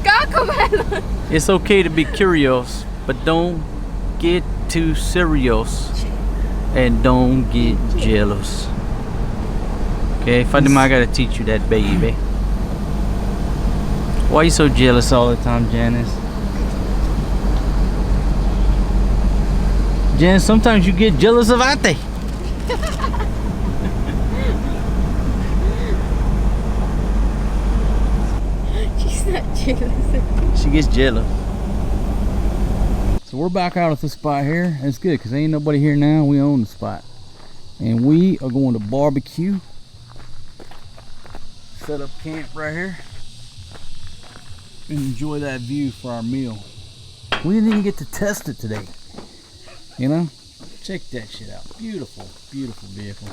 Kakamelon. It's okay to be curious, but don't get too serious. And don't get jealous. Okay, Fatima, I gotta teach you that, baby. Why you so jealous all the time, Janice? Janice, sometimes you get jealous of Ate. She's not jealous. She gets jealous. So we're back out at the spot here. It's good because ain't nobody here now. We own the spot. And we are going to barbecue. Set up camp right here. And enjoy that view for our meal. We didn't even get to test it today. You know? Check that shit out. Beautiful, beautiful vehicle.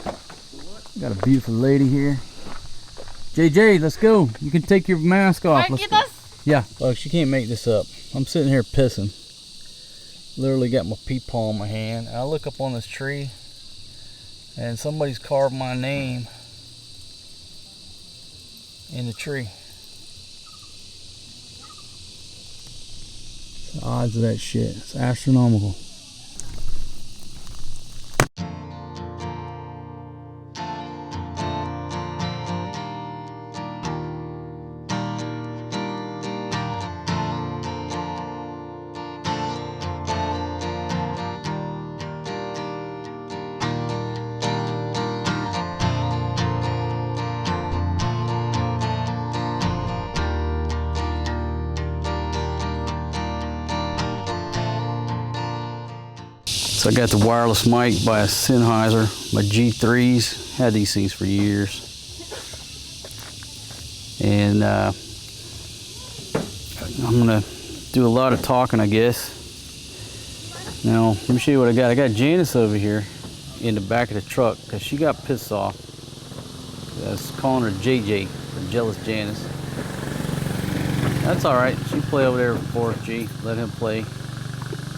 Got a beautiful lady here. JJ, let's go. You can take your mask off. Let's go. Yeah, look, she can't make this up. I'm sitting here pissing. Literally got my peepaw in my hand. I look up on this tree and somebody's carved my name in the tree. The odds of that shit, it's astronomical. So I got the wireless mic by Sennheiser, my G3s. Had these things for years. And I'm gonna do a lot of talking, I guess. Now, let me show you what I got. I got Janice over here in the back of the truck because she got pissed off. I was calling her JJ, or Jealous Janice. That's all right. She play over there for us, G. Let him play.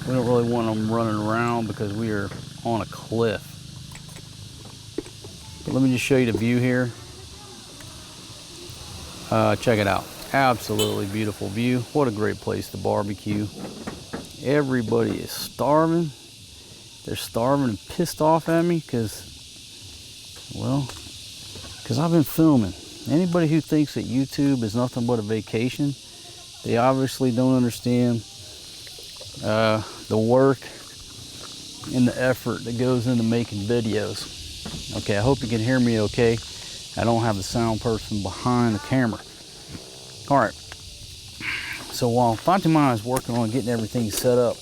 We don't really want them running around because we are on a cliff. But let me just show you the view here. Check it out. Absolutely beautiful view. What a great place to barbecue. Everybody is starving. They're starving and pissed off at me because I've been filming. Anybody who thinks that YouTube is nothing but a vacation, they obviously don't understand the work and the effort that goes into making videos. Okay, I hope you can hear me okay. I don't have the sound person behind the camera. All right, so while Fatima is working on getting everything set up,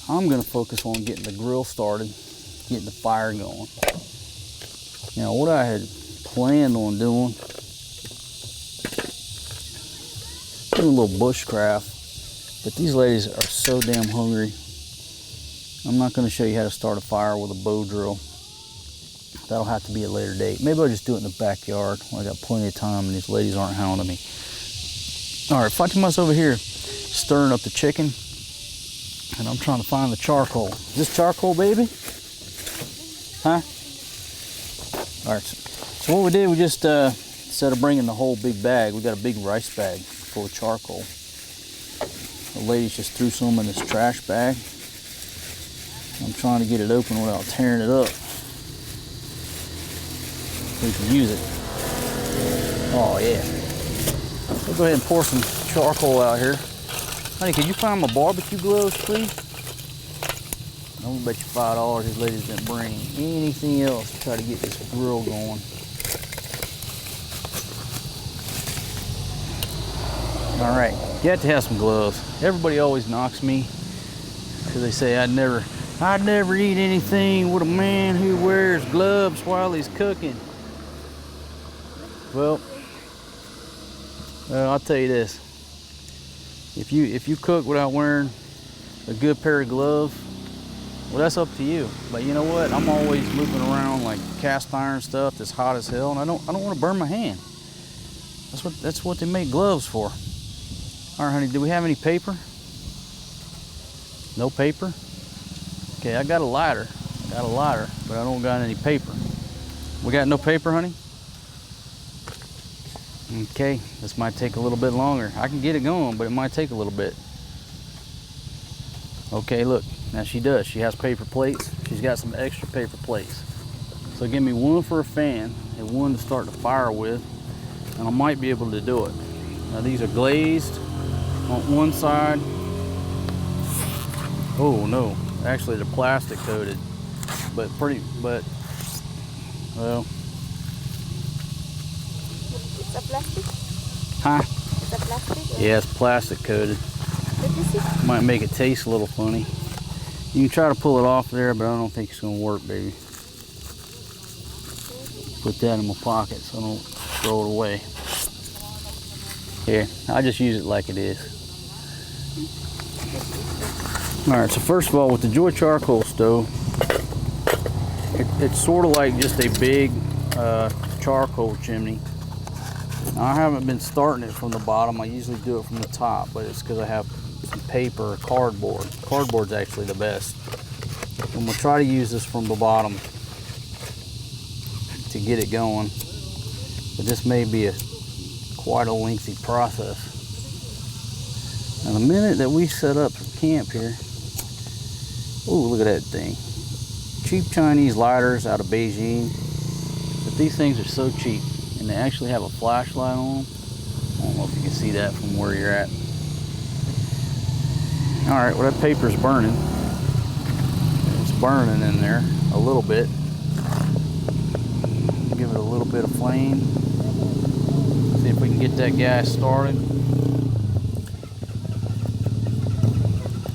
I'm gonna focus on getting the grill started, getting the fire going. Now, what I had planned on doing, doing a little bushcraft, but these ladies are so damn hungry. I'm not going to show you how to start a fire with a bow drill. That'll have to be a later date. Maybe I'll just do it in the backyard when I got plenty of time and these ladies aren't hounding me. All right, Fatima's over here stirring up the chicken, and I'm trying to find the charcoal. Is this charcoal, baby? Huh? All right. So what we did, we just instead of bringing the whole big bag, we got a big rice bag full of charcoal. The ladies just threw some in this trash bag. I'm trying to get it open without tearing it up. We can use it. Oh yeah. We'll go ahead and pour some charcoal out here. Honey, could you find my barbecue gloves, please? I'm gonna bet you $5 these ladies didn't bring anything else to try to get this grill going. All right, you have to have some gloves. Everybody always knocks me because they say I'd never eat anything with a man who wears gloves while he's cooking. Well, I'll tell you this: if you cook without wearing a good pair of gloves, well, that's up to you. But you know what? I'm always moving around like cast iron stuff that's hot as hell, and I don't want to burn my hand. That's what they make gloves for. All right, honey, do we have any paper? No paper? Okay, I got a lighter, but I don't got any paper. We got no paper, honey? Okay, this might take a little bit longer. I can get it going, but it might take a little bit. Okay, look, now she does. She has paper plates. She's got some extra paper plates. So give me one for a fan and one to start the fire with, and I might be able to do it. Now these are glazed on one side. Oh no, actually they're plastic coated, but well. It's a plastic? Huh? It's a plastic? Yeah, it's plastic coated. Might make it taste a little funny. You can try to pull it off there, but I don't think it's gonna work, baby. Put that in my pocket so I don't throw it away. Here, I just use it like it is. All right, so first of all, with the Joy charcoal stove, it's sort of like just a big charcoal chimney. Now, I haven't been starting it from the bottom. I usually do it from the top, but it's because I have some paper or cardboard. Cardboard's actually the best. I'm gonna try to use this from the bottom to get it going, but this may be quite a lengthy process. Now, the minute that we set up camp here, ooh, look at that thing. Cheap Chinese lighters out of Beijing, but these things are so cheap, and they actually have a flashlight on them. I don't know if you can see that from where you're at. All right, well, that paper's burning. It's burning in there a little bit. Give it a little bit of flame. See if we can get that gas started.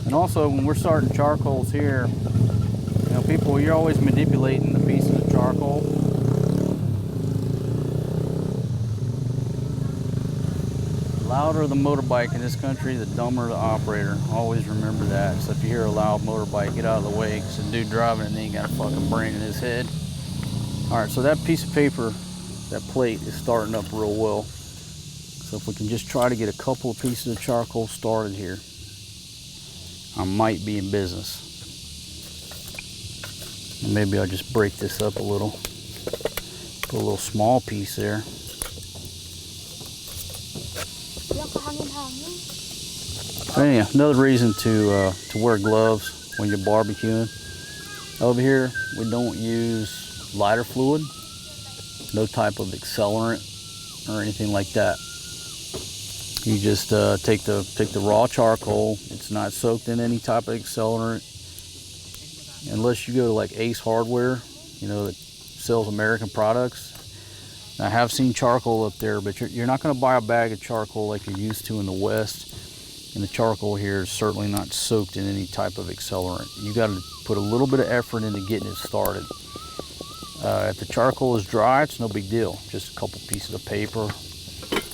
And also, when we're starting charcoals here, you know, people, you're always manipulating the pieces of charcoal. The louder the motorbike in this country, the dumber the operator. Always remember that. So if you hear a loud motorbike, get out of the way, because the dude driving it ain't got a fucking brain in his head. All right, so that piece of paper, that plate, is starting up real well. So if we can just try to get a couple of pieces of charcoal started here, I might be in business. And maybe I'll just break this up a little. Put a little small piece there. Anyhow, another reason to wear gloves when you're barbecuing. Over here, we don't use lighter fluid, no type of accelerant or anything like that. You just take the raw charcoal. It's not soaked in any type of accelerant, unless you go to like Ace Hardware, you know, that sells American products. I have seen charcoal up there, but you're not going to buy a bag of charcoal like you're used to in the West. And the charcoal here is certainly not soaked in any type of accelerant. You got to put a little bit of effort into getting it started. If the charcoal is dry, it's no big deal. Just a couple pieces of paper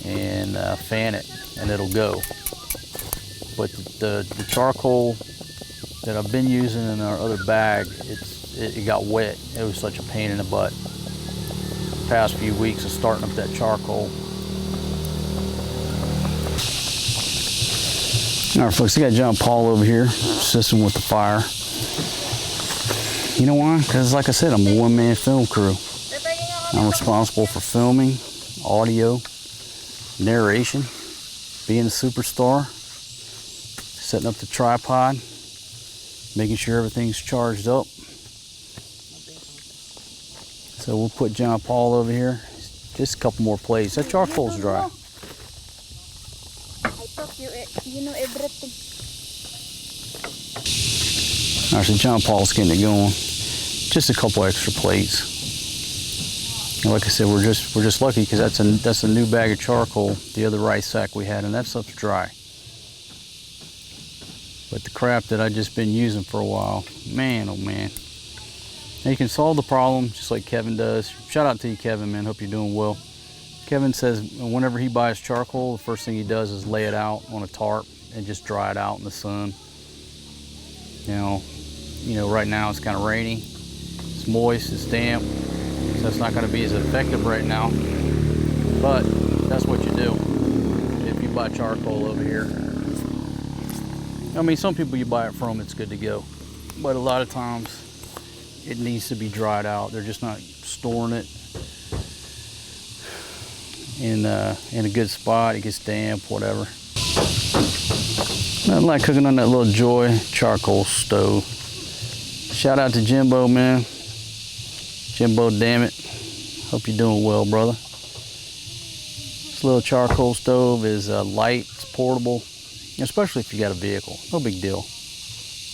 and fan it, and it'll go. But the charcoal that I've been using in our other bag, it got wet. It was such a pain in the butt. The past few weeks of starting up that charcoal. All right, folks, I got John Paul over here assisting with the fire. You know why? Because like I said, I'm a one-man film crew. I'm responsible for filming, audio, narration, being a superstar, setting up the tripod, making sure everything's charged up. So we'll put John Paul over here. Just a couple more plates. That charcoal's dry. I thought you know everything. All right, so John Paul's getting it going. Just a couple extra plates. And like I said, we're just lucky because that's a new bag of charcoal. The other rice sack we had, and that stuff's dry. But the crap that I've just been using for a while, man, oh man. Now you can solve the problem just like Kevin does. Shout out to you, Kevin, man. Hope you're doing well. Kevin says whenever he buys charcoal, the first thing he does is lay it out on a tarp and just dry it out in the sun. You know, right now it's kind of rainy. It's moist, it's damp, so it's not going to be as effective right now. But that's what you do if you buy charcoal over here. I mean, some people you buy it from, it's good to go. But a lot of times, it needs to be dried out. They're just not storing it in a good spot. It gets damp, whatever. Nothing like cooking on that little Joy charcoal stove. Shout out to Jimbo, man. Jimbo, damn it. Hope you're doing well, brother. This little charcoal stove is light, it's portable, especially if you got a vehicle. No big deal.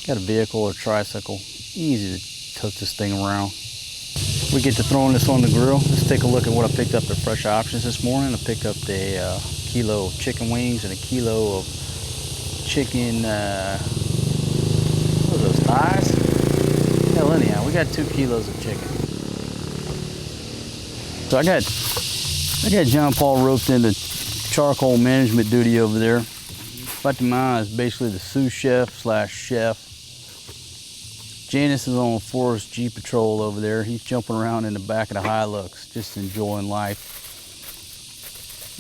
Got a vehicle or tricycle, easy to took this thing around. We get to throwing this on the grill. Let's take a look at what I picked up at Fresh Options this morning. I picked up a kilo of chicken wings and a kilo of chicken, what are those, thighs? Hell, anyhow, we got 2 kilos of chicken. So I got John Paul roped into charcoal management duty over there. Fatima is basically the sous chef / chef. Janice is on Forest G Patrol over there. He's jumping around in the back of the Hilux, just enjoying life.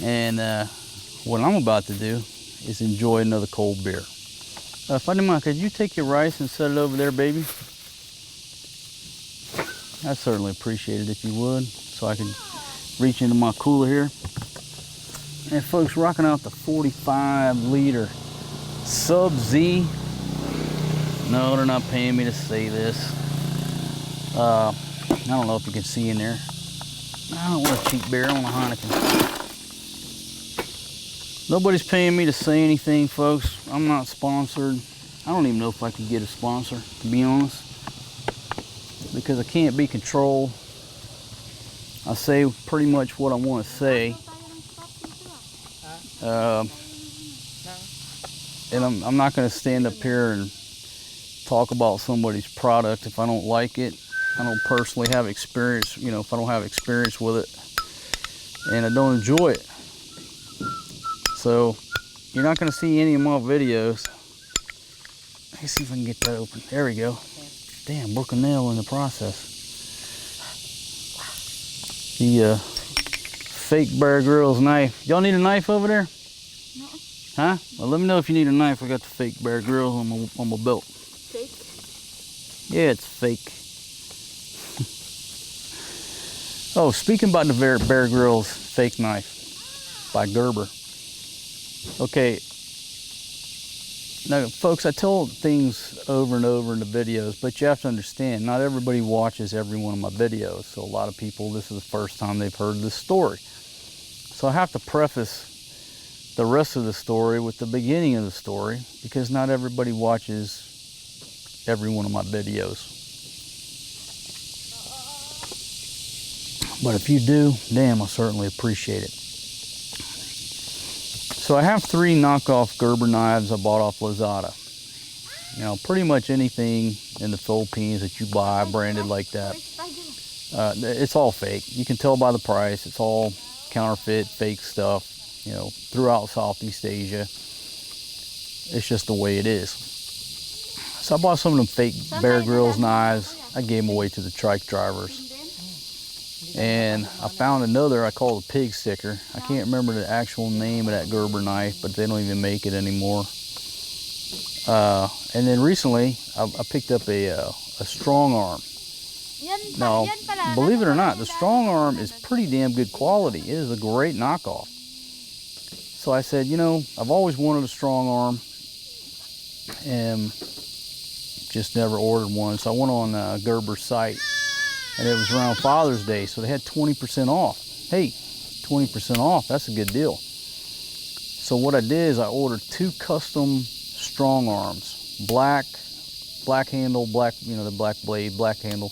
And what I'm about to do is enjoy another cold beer. Fatima, could you take your rice and set it over there, baby? I'd certainly appreciate it if you would, so I can reach into my cooler here. And folks, rocking out the 45-liter Sub-Z. No, they're not paying me to say this. I don't know if you can see in there. I don't want a cheap beer, I want a Heineken. Nobody's paying me to say anything, folks. I'm not sponsored. I don't even know if I could get a sponsor, to be honest, because I can't be controlled. I say pretty much what I want to say. And I'm not going to stand up here and talk about somebody's product if I don't like it. I don't personally have experience, you know, if I don't have experience with it and I don't enjoy it. So you're not going to see any of my videos. Let's see if I can get that open. There we go. Damn, broke a nail in the process. The fake Bear Grylls knife. Y'all need a knife over there? No. Huh? Well, let me know if you need a knife. I got the fake Bear Grylls on my belt. Fake? Yeah, it's fake. Oh, speaking about the Bear Grylls fake knife by Gerber. Okay. Now, folks, I tell things over and over in the videos, but you have to understand, not everybody watches every one of my videos. So a lot of people, this is the first time they've heard this story. So I have to preface the rest of the story with the beginning of the story, because not everybody watches every one of my videos. But if you do, damn, I certainly appreciate it. So I have 3 knockoff Gerber knives I bought off Lazada. You know, pretty much anything in the Philippines that you buy branded like that, it's all fake. You can tell by the price. It's all counterfeit, fake stuff, you know, throughout Southeast Asia. It's just the way it is. So I bought some of them fake Bear Grylls knives. I gave them away to the trike drivers. And I found another I call the pig sticker. I can't remember the actual name of that Gerber knife, but they don't even make it anymore. And then recently, I picked up a strong arm. Now, believe it or not, the strong arm is pretty damn good quality. It is a great knockoff. So I said, you know, I've always wanted a strong arm and just never ordered one. So I went on Gerber's site, and it was around Father's Day, so they had 20% off. Hey, 20% off, that's a good deal. So what I did is I ordered 2 custom strong arms, black handle, black, you know, the black blade, black handle.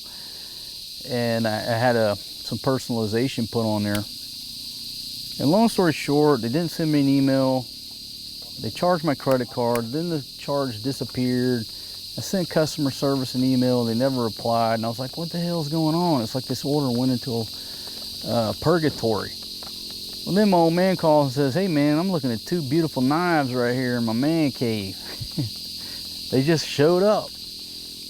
And I had some personalization put on there. And long story short, they didn't send me an email. They charged my credit card. Then the charge disappeared. I sent customer service an email. They never replied. And I was like, what the hell is going on? It's like this order went into purgatory. Well, then my old man calls and says, hey man, I'm looking at 2 beautiful knives right here in my man cave. They just showed up.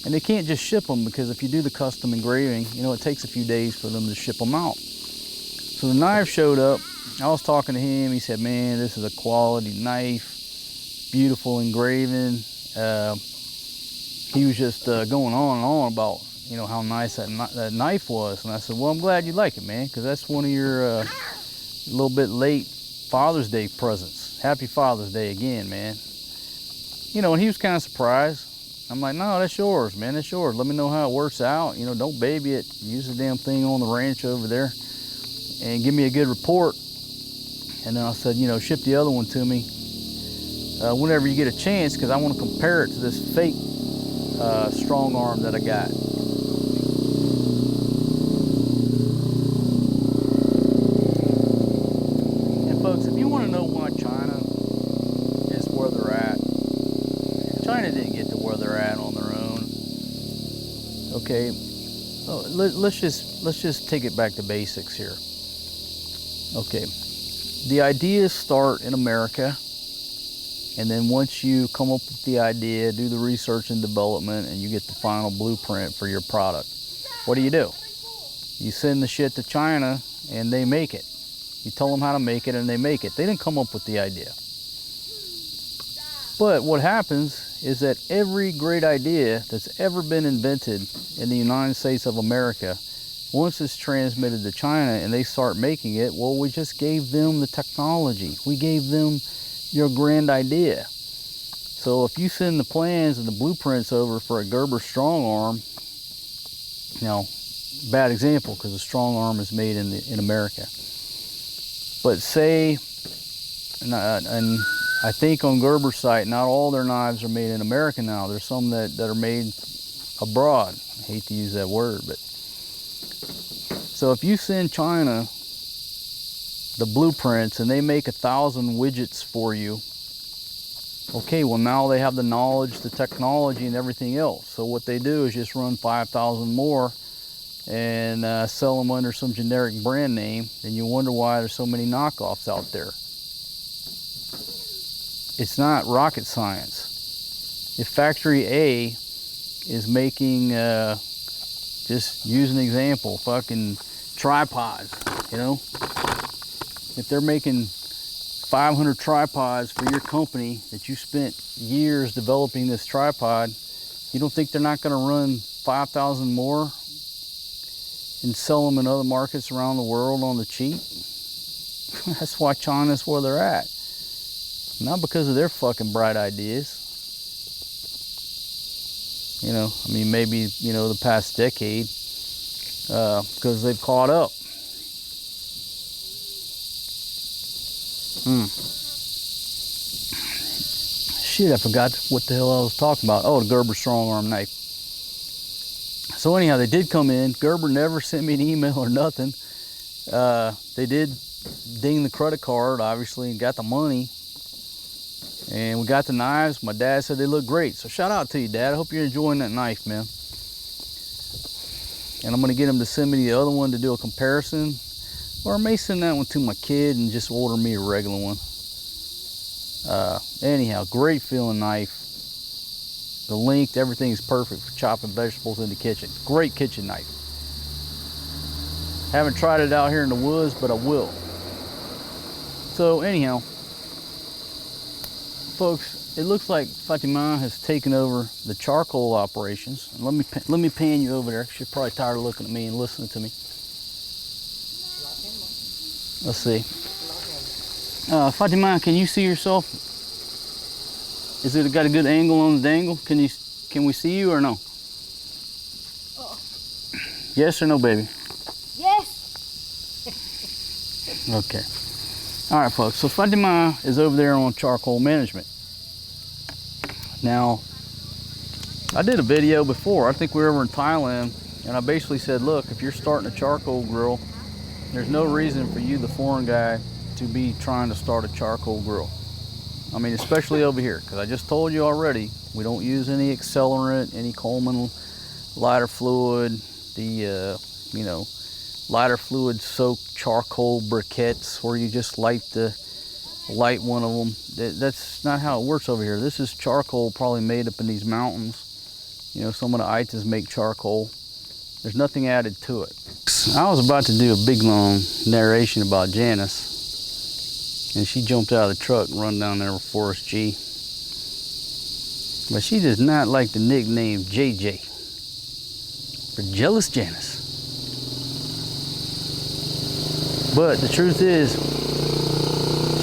And they can't just ship them, because if you do the custom engraving, you know, it takes a few days for them to ship them out. So the knife showed up. I was talking to him. He said, man, this is a quality knife, beautiful engraving. He was just going on and on about, you know, how nice that knife was. And I said, well, I'm glad you like it, man, because that's one of your little bit late Father's Day presents. Happy Father's Day again, man. You know, and he was kind of surprised. I'm like, no, that's yours, man, that's yours. Let me know how it works out. You know, don't baby it. Use the damn thing on the ranch over there and give me a good report. And then I said, you know, ship the other one to me whenever you get a chance, because I want to compare it to this fake strong arm that I got. And folks, if you want to know why China is where they're at, China didn't get to where they're at on their own. Okay, let's just take it back to basics here. Okay, the ideas start in America, and then once you come up with the idea, do the research and development, and you get the final blueprint for your product, what do? You send the shit to China, and they make it. You tell them how to make it, and they make it. They didn't come up with the idea. But what happens is that every great idea that's ever been invented in the United States of America, once it's transmitted to China and they start making it, well, we just gave them the technology. We gave them your grand idea. So if you send the plans and the blueprints over for a Gerber strong arm, you know, bad example because the strong arm is made in America. But say, and I think on Gerber's site, not all their knives are made in America now. There's some that are made abroad. I hate to use that word, but so if you send China the blueprints and they make 1,000 widgets for you, okay, well now they have the knowledge, the technology, and everything else. So what they do is just run 5,000 more and sell them under some generic brand name, and you wonder why there's so many knockoffs out there. It's not rocket science. If factory A is making, just use an example, fucking tripods, you know? If they're making 500 tripods for your company that you spent years developing this tripod, you don't think they're not gonna run 5,000 more and sell them in other markets around the world on the cheap? That's why China's where they're at. Not because of their fucking bright ideas. You know, I mean, maybe, you know, the past decade, because they've caught up. Shit, I forgot what the hell I was talking about. Oh, the Gerber strong arm knife. So anyhow, they did come in. Gerber never sent me an email or nothing. They did ding the credit card, obviously, and got the money. And we got the knives. My dad said they look great. So shout out to you, Dad. I hope you're enjoying that knife, man. And I'm going to get him to send me the other one to do a comparison. Or I may send that one to my kid and just order me a regular one. Anyhow, great feeling knife. The length, everything's perfect for chopping vegetables in the kitchen. Great kitchen knife. Haven't tried it out here in the woods, but I will. So anyhow, folks, it looks like Fatima has taken over the charcoal operations. And let me pan you over there. She's probably tired of looking at me and listening to me. Let's see. Fatima, can you see yourself? Is it got a good angle on the dangle? Can we see you or no? Yes or no, baby? Yes. Okay. All right, folks. So Fatima is over there on charcoal management. Now, I did a video before. I think we were over in Thailand, and I basically said, look, if you're starting a charcoal grill, there's no reason for you, the foreign guy, to be trying to start a charcoal grill. I mean, especially over here, because I just told you already, we don't use any accelerant, any Coleman lighter fluid, the lighter fluid soaked charcoal briquettes where you just light one of them. That's not how it works over here. This is charcoal probably made up in these mountains. You know, some of the Aitas make charcoal. There's nothing added to it. I was about to do a big long narration about Janice, and she jumped out of the truck and run down there with Forrest G. But she does not like the nickname JJ for Jealous Janice. But the truth is,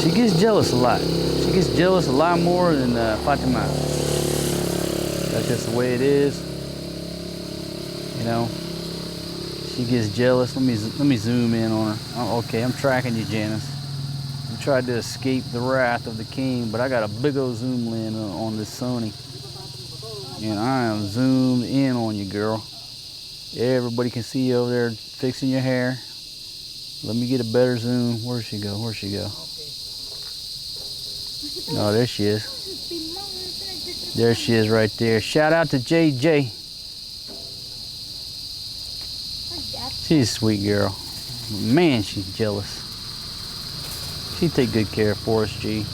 she gets jealous a lot. She gets jealous a lot more than Fatima. That's just the way it is. You know, she gets jealous. Let me zoom in on her. Oh, okay, I'm tracking you, Janice. You tried to escape the wrath of the king, but I got a big old zoom lens on this Sony, and I am zoomed in on you, girl. Everybody can see you over there fixing your hair. Let me get a better zoom. Where'd she go? Where'd she go? Oh, there she is. There she is right there. Shout out to JJ. She's a sweet girl. Man, she's jealous. She take good care of Forrest G.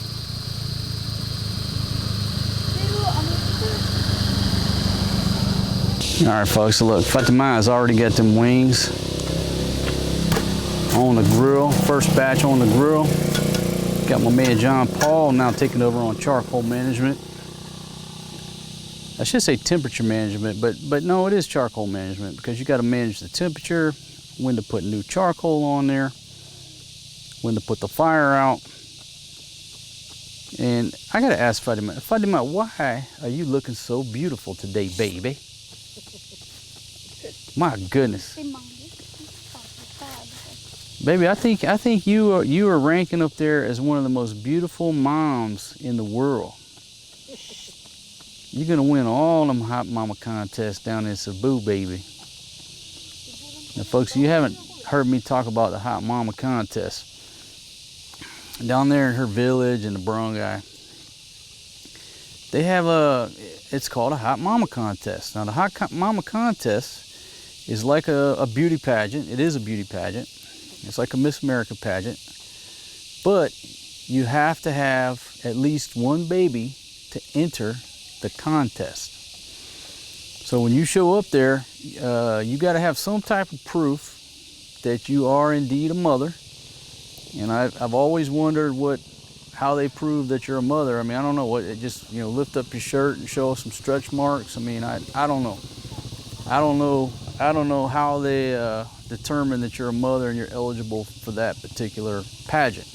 All right, folks, so look, Fatima has already got them wings on the grill, first batch on the grill. Got my man John Paul now taking over on charcoal management. I should say temperature management, but no, it is charcoal management, because you got to manage the temperature, when to put new charcoal on there, when to put the fire out. And I got to ask Fatima, why are you looking so beautiful today, baby? My goodness. Baby, I think you are ranking up there as one of the most beautiful moms in the world. You're gonna win all them hot mama contests down in Cebu, baby. Now, folks, you haven't heard me talk about the hot mama contest. Down there in her village in the barangay, they have it's called a hot mama contest. Now, the hot mama contest is like a beauty pageant. It is a beauty pageant. It's like a Miss America pageant, but you have to have at least one baby to enter the contest. So when you show up there, you got to have some type of proof that you are indeed a mother. And I've always wondered how they prove that you're a mother. I mean, I don't know what, it just, lift up your shirt and show us some stretch marks. I mean, I don't know. I don't know how they determine that you're a mother and you're eligible for that particular pageant.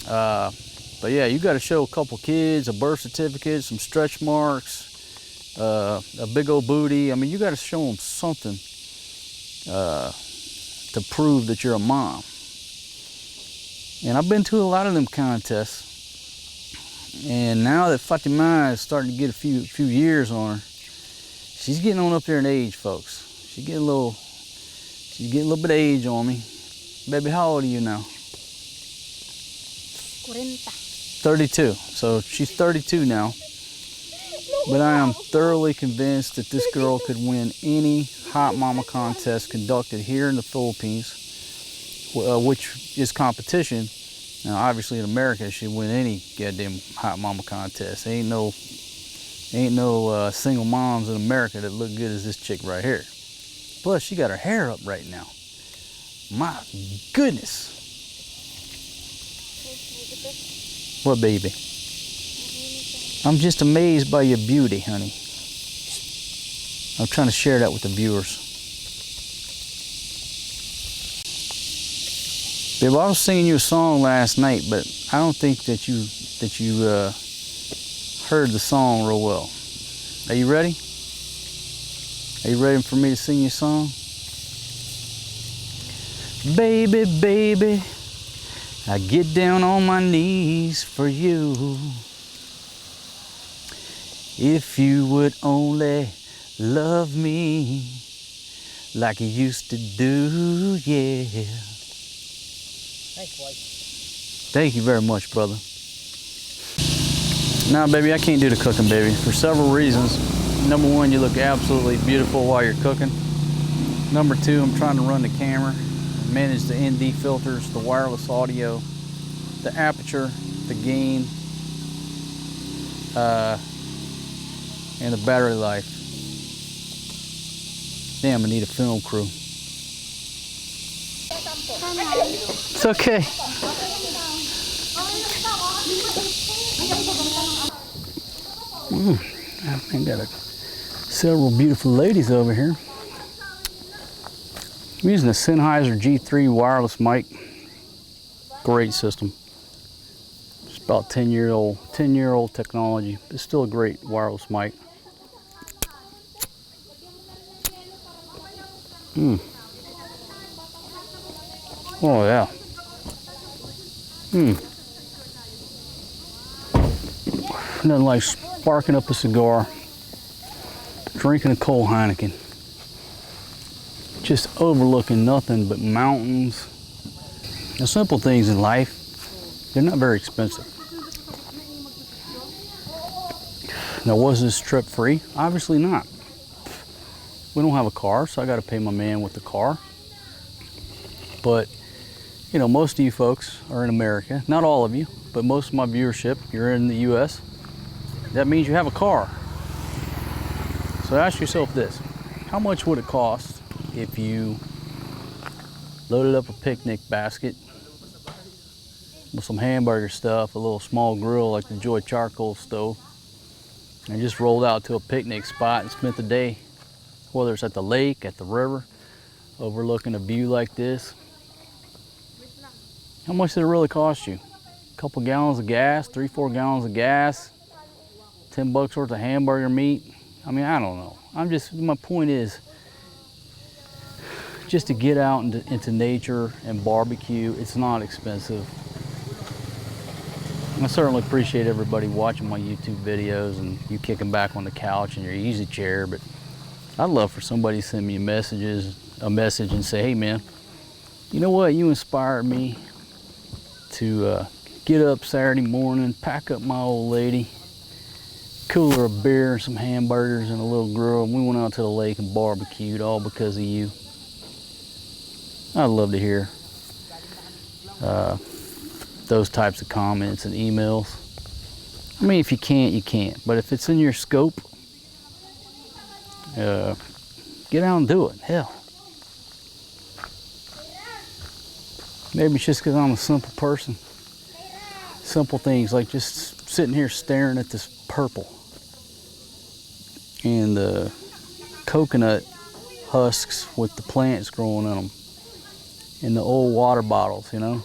But yeah, you got to show a couple kids, a birth certificate, some stretch marks, a big old booty. I mean, you got to show them something to prove that you're a mom. And I've been to a lot of them contests, and now that Fatima is starting to get a few years on her, she's getting on up there in age, folks. She's getting a little bit of age on me. Baby, how old are you now? 32. So she's 32 now. But I am thoroughly convinced that this girl could win any hot mama contest conducted here in the Philippines, which is competition. Now, obviously in America, she'd win any goddamn hot mama contest. Ain't no single moms in America that look good as this chick right here. Plus, she got her hair up right now. My goodness. What, baby? I'm just amazed by your beauty, honey. I'm trying to share that with the viewers. Babe, I was singing you a song last night, but I don't think that you heard the song real well. Are you ready? Are you ready for me to sing you a song? Baby, baby, I get down on my knees for you. If you would only love me like you used to do, yeah. Nice voice. Thank you very much, brother. Nah, baby, I can't do the cooking, baby, for several reasons. Number one, you look absolutely beautiful while you're cooking. Number two, I'm trying to run the camera, manage the ND filters, the wireless audio, the aperture, the gain, and the battery life. Damn, I need a film crew. It's okay. I got several beautiful ladies over here. I'm using the Sennheiser G3 wireless mic. Great system. It's about 10-year-old technology. It's still a great wireless mic. Oh yeah. Nothing like sparking up a cigar, drinking a cold Heineken, just overlooking nothing but mountains. The simple things in life, they're not very expensive. Now, was this trip free? Obviously not. We don't have a car, so I got to pay my man with the car. But, you know, most of you folks are in America. Not all of you, but most of my viewership, you're in the US. That means you have a car. So ask yourself this. How much would it cost if you loaded up a picnic basket with some hamburger stuff, a little small grill like the Joy charcoal stove, and just rolled out to a picnic spot and spent the day, whether it's at the lake, at the river, overlooking a view like this? How much did it really cost you? A couple gallons of gas, 3-4 gallons of gas, $10 worth of hamburger meat? I mean, I don't know. My point is, just to get out into nature and barbecue, it's not expensive. I certainly appreciate everybody watching my YouTube videos and you kicking back on the couch in your easy chair, but I'd love for somebody to send me a message and say, hey man, you know what, you inspired me to get up Saturday morning, pack up my old lady, cooler of beer, some hamburgers and a little grill, and we went out to the lake and barbecued, all because of you. I'd love to hear those types of comments and emails. I mean, if you can't, you can't. But if it's in your scope, get out and do it. Hell. Maybe it's just because I'm a simple person. Simple things like just sitting here staring at this purple and the coconut husks with the plants growing in them and the old water bottles, you know.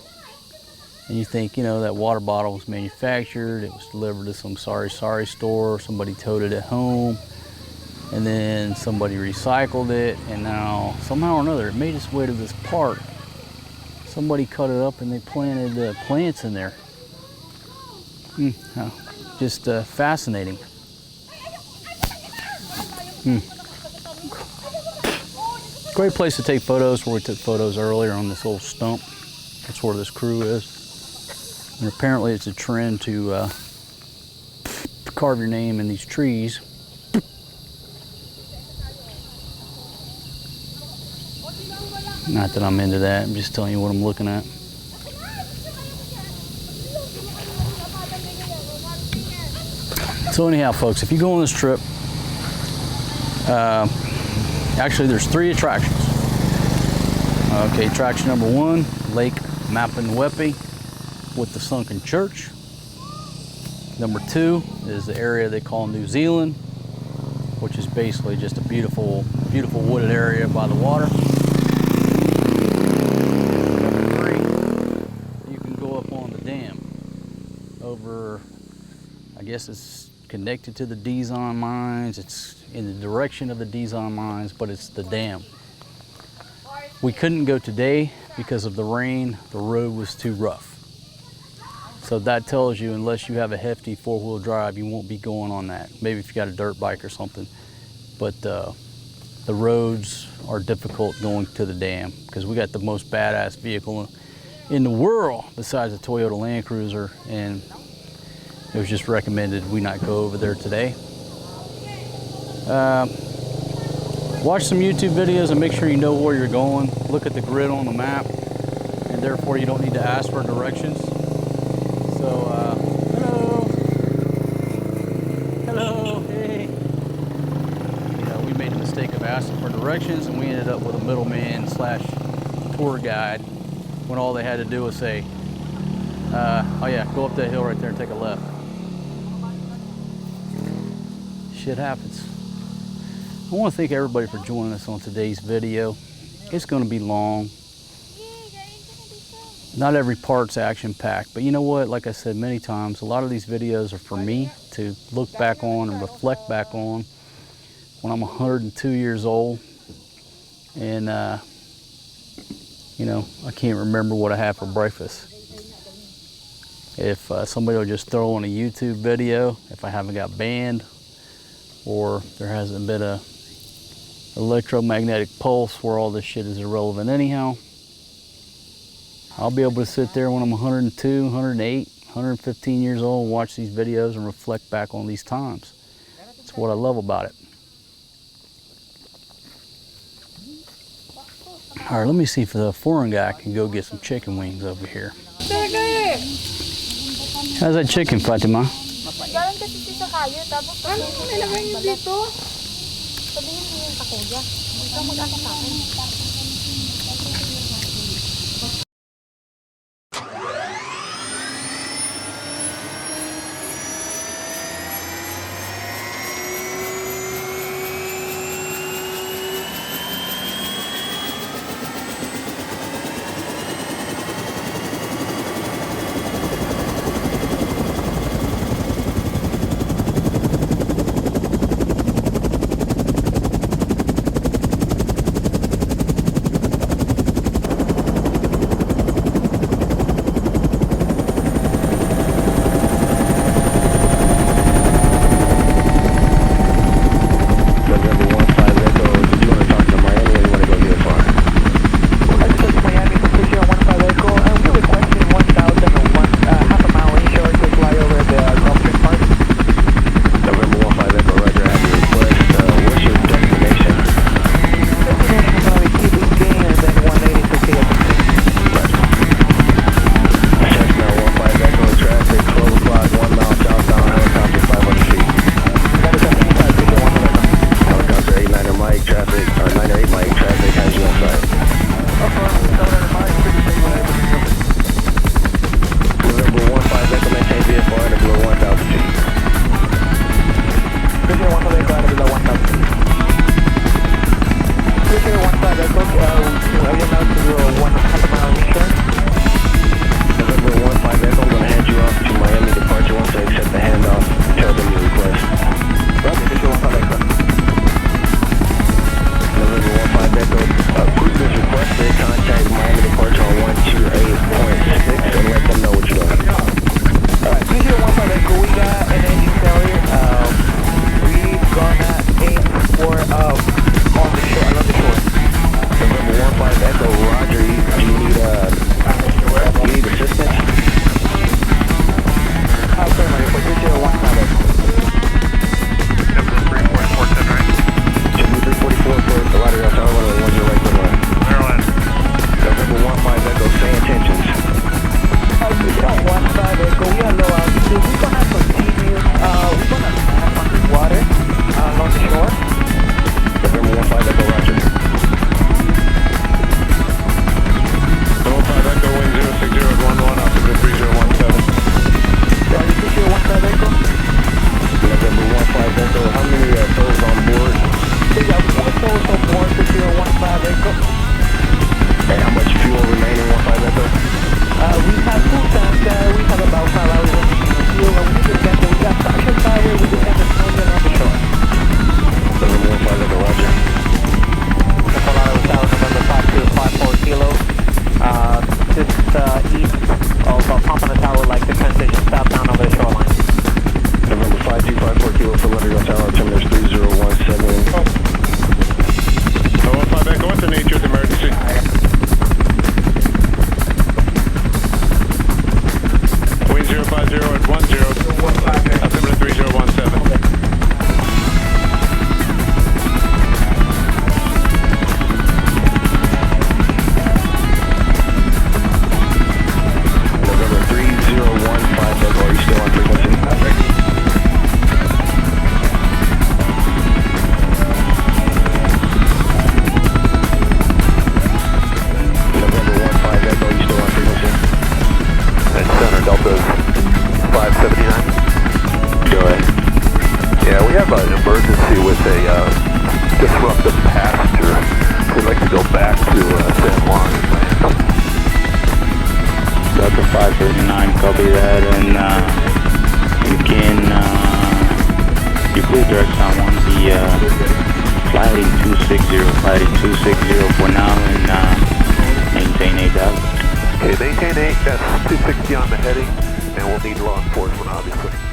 And you think, you know, that water bottle was manufactured, it was delivered to some sorry store, somebody towed it at home, and then somebody recycled it, and now somehow or another it made its way to this park. Somebody cut it up and they planted plants in there. Just fascinating. Great place to take photos, where we took photos earlier on this old stump. That's where this crew is. And apparently it's a trend to carve your name in these trees. Not that I'm into that, I'm just telling you what I'm looking at. So anyhow, folks, if you go on this trip, actually there's 3 attractions. Okay, attraction number 1, Lake Mapanuepe with the sunken church. Number 2 is the area they call New Zealand, which is basically just a beautiful, beautiful wooded area by the water. Number 3, you can go up on the dam over, I guess it's connected to the Dizon mines. It's in the direction of the Dizon mines, but it's the dam. We couldn't go today because of the rain. The road was too rough. So that tells you, unless you have a hefty 4-wheel drive, you won't be going on that. Maybe if you got a dirt bike or something. But the roads are difficult going to the dam because we got the most badass vehicle in the world besides the Toyota Land Cruiser, and it was just recommended we not go over there today. Watch some YouTube videos and make sure you know where you're going. Look at the grid on the map, and therefore you don't need to ask for directions. So, hello, hey. You know, we made the mistake of asking for directions, and we ended up with a middleman slash tour guide when all they had to do was say, oh yeah, go up that hill right there and take a left. Shit happens. I want to thank everybody for joining us on today's video. It's going to be long. Not every part's action-packed, but you know what? Like I said many times, a lot of these videos are for me to look back on and reflect back on when I'm 102 years old. And, you know, I can't remember what I had for breakfast. If somebody will just throw on a YouTube video, if I haven't got banned, or there hasn't been a electromagnetic pulse where all this shit is irrelevant anyhow, I'll be able to sit there when I'm 102, 108, 115 years old and watch these videos and reflect back on these times. That's what I love about it. All right, let me see if the foreign guy can go get some chicken wings over here. How's that chicken, Fatima? Galing kasi siya sa kayo, tapos ano nilagay niyo dito? Sabihin mo yung kakuya. Huwag kang mag-ano sa akin. an emergency with a disruptive passenger. We'd like to go back to San Juan. Delta 539, copy that, and you can, you please direct someone the flight in 260 for now, and maintain 8,000. Okay, maintain 8, that's 260 on the heading, and we'll need law enforcement, obviously.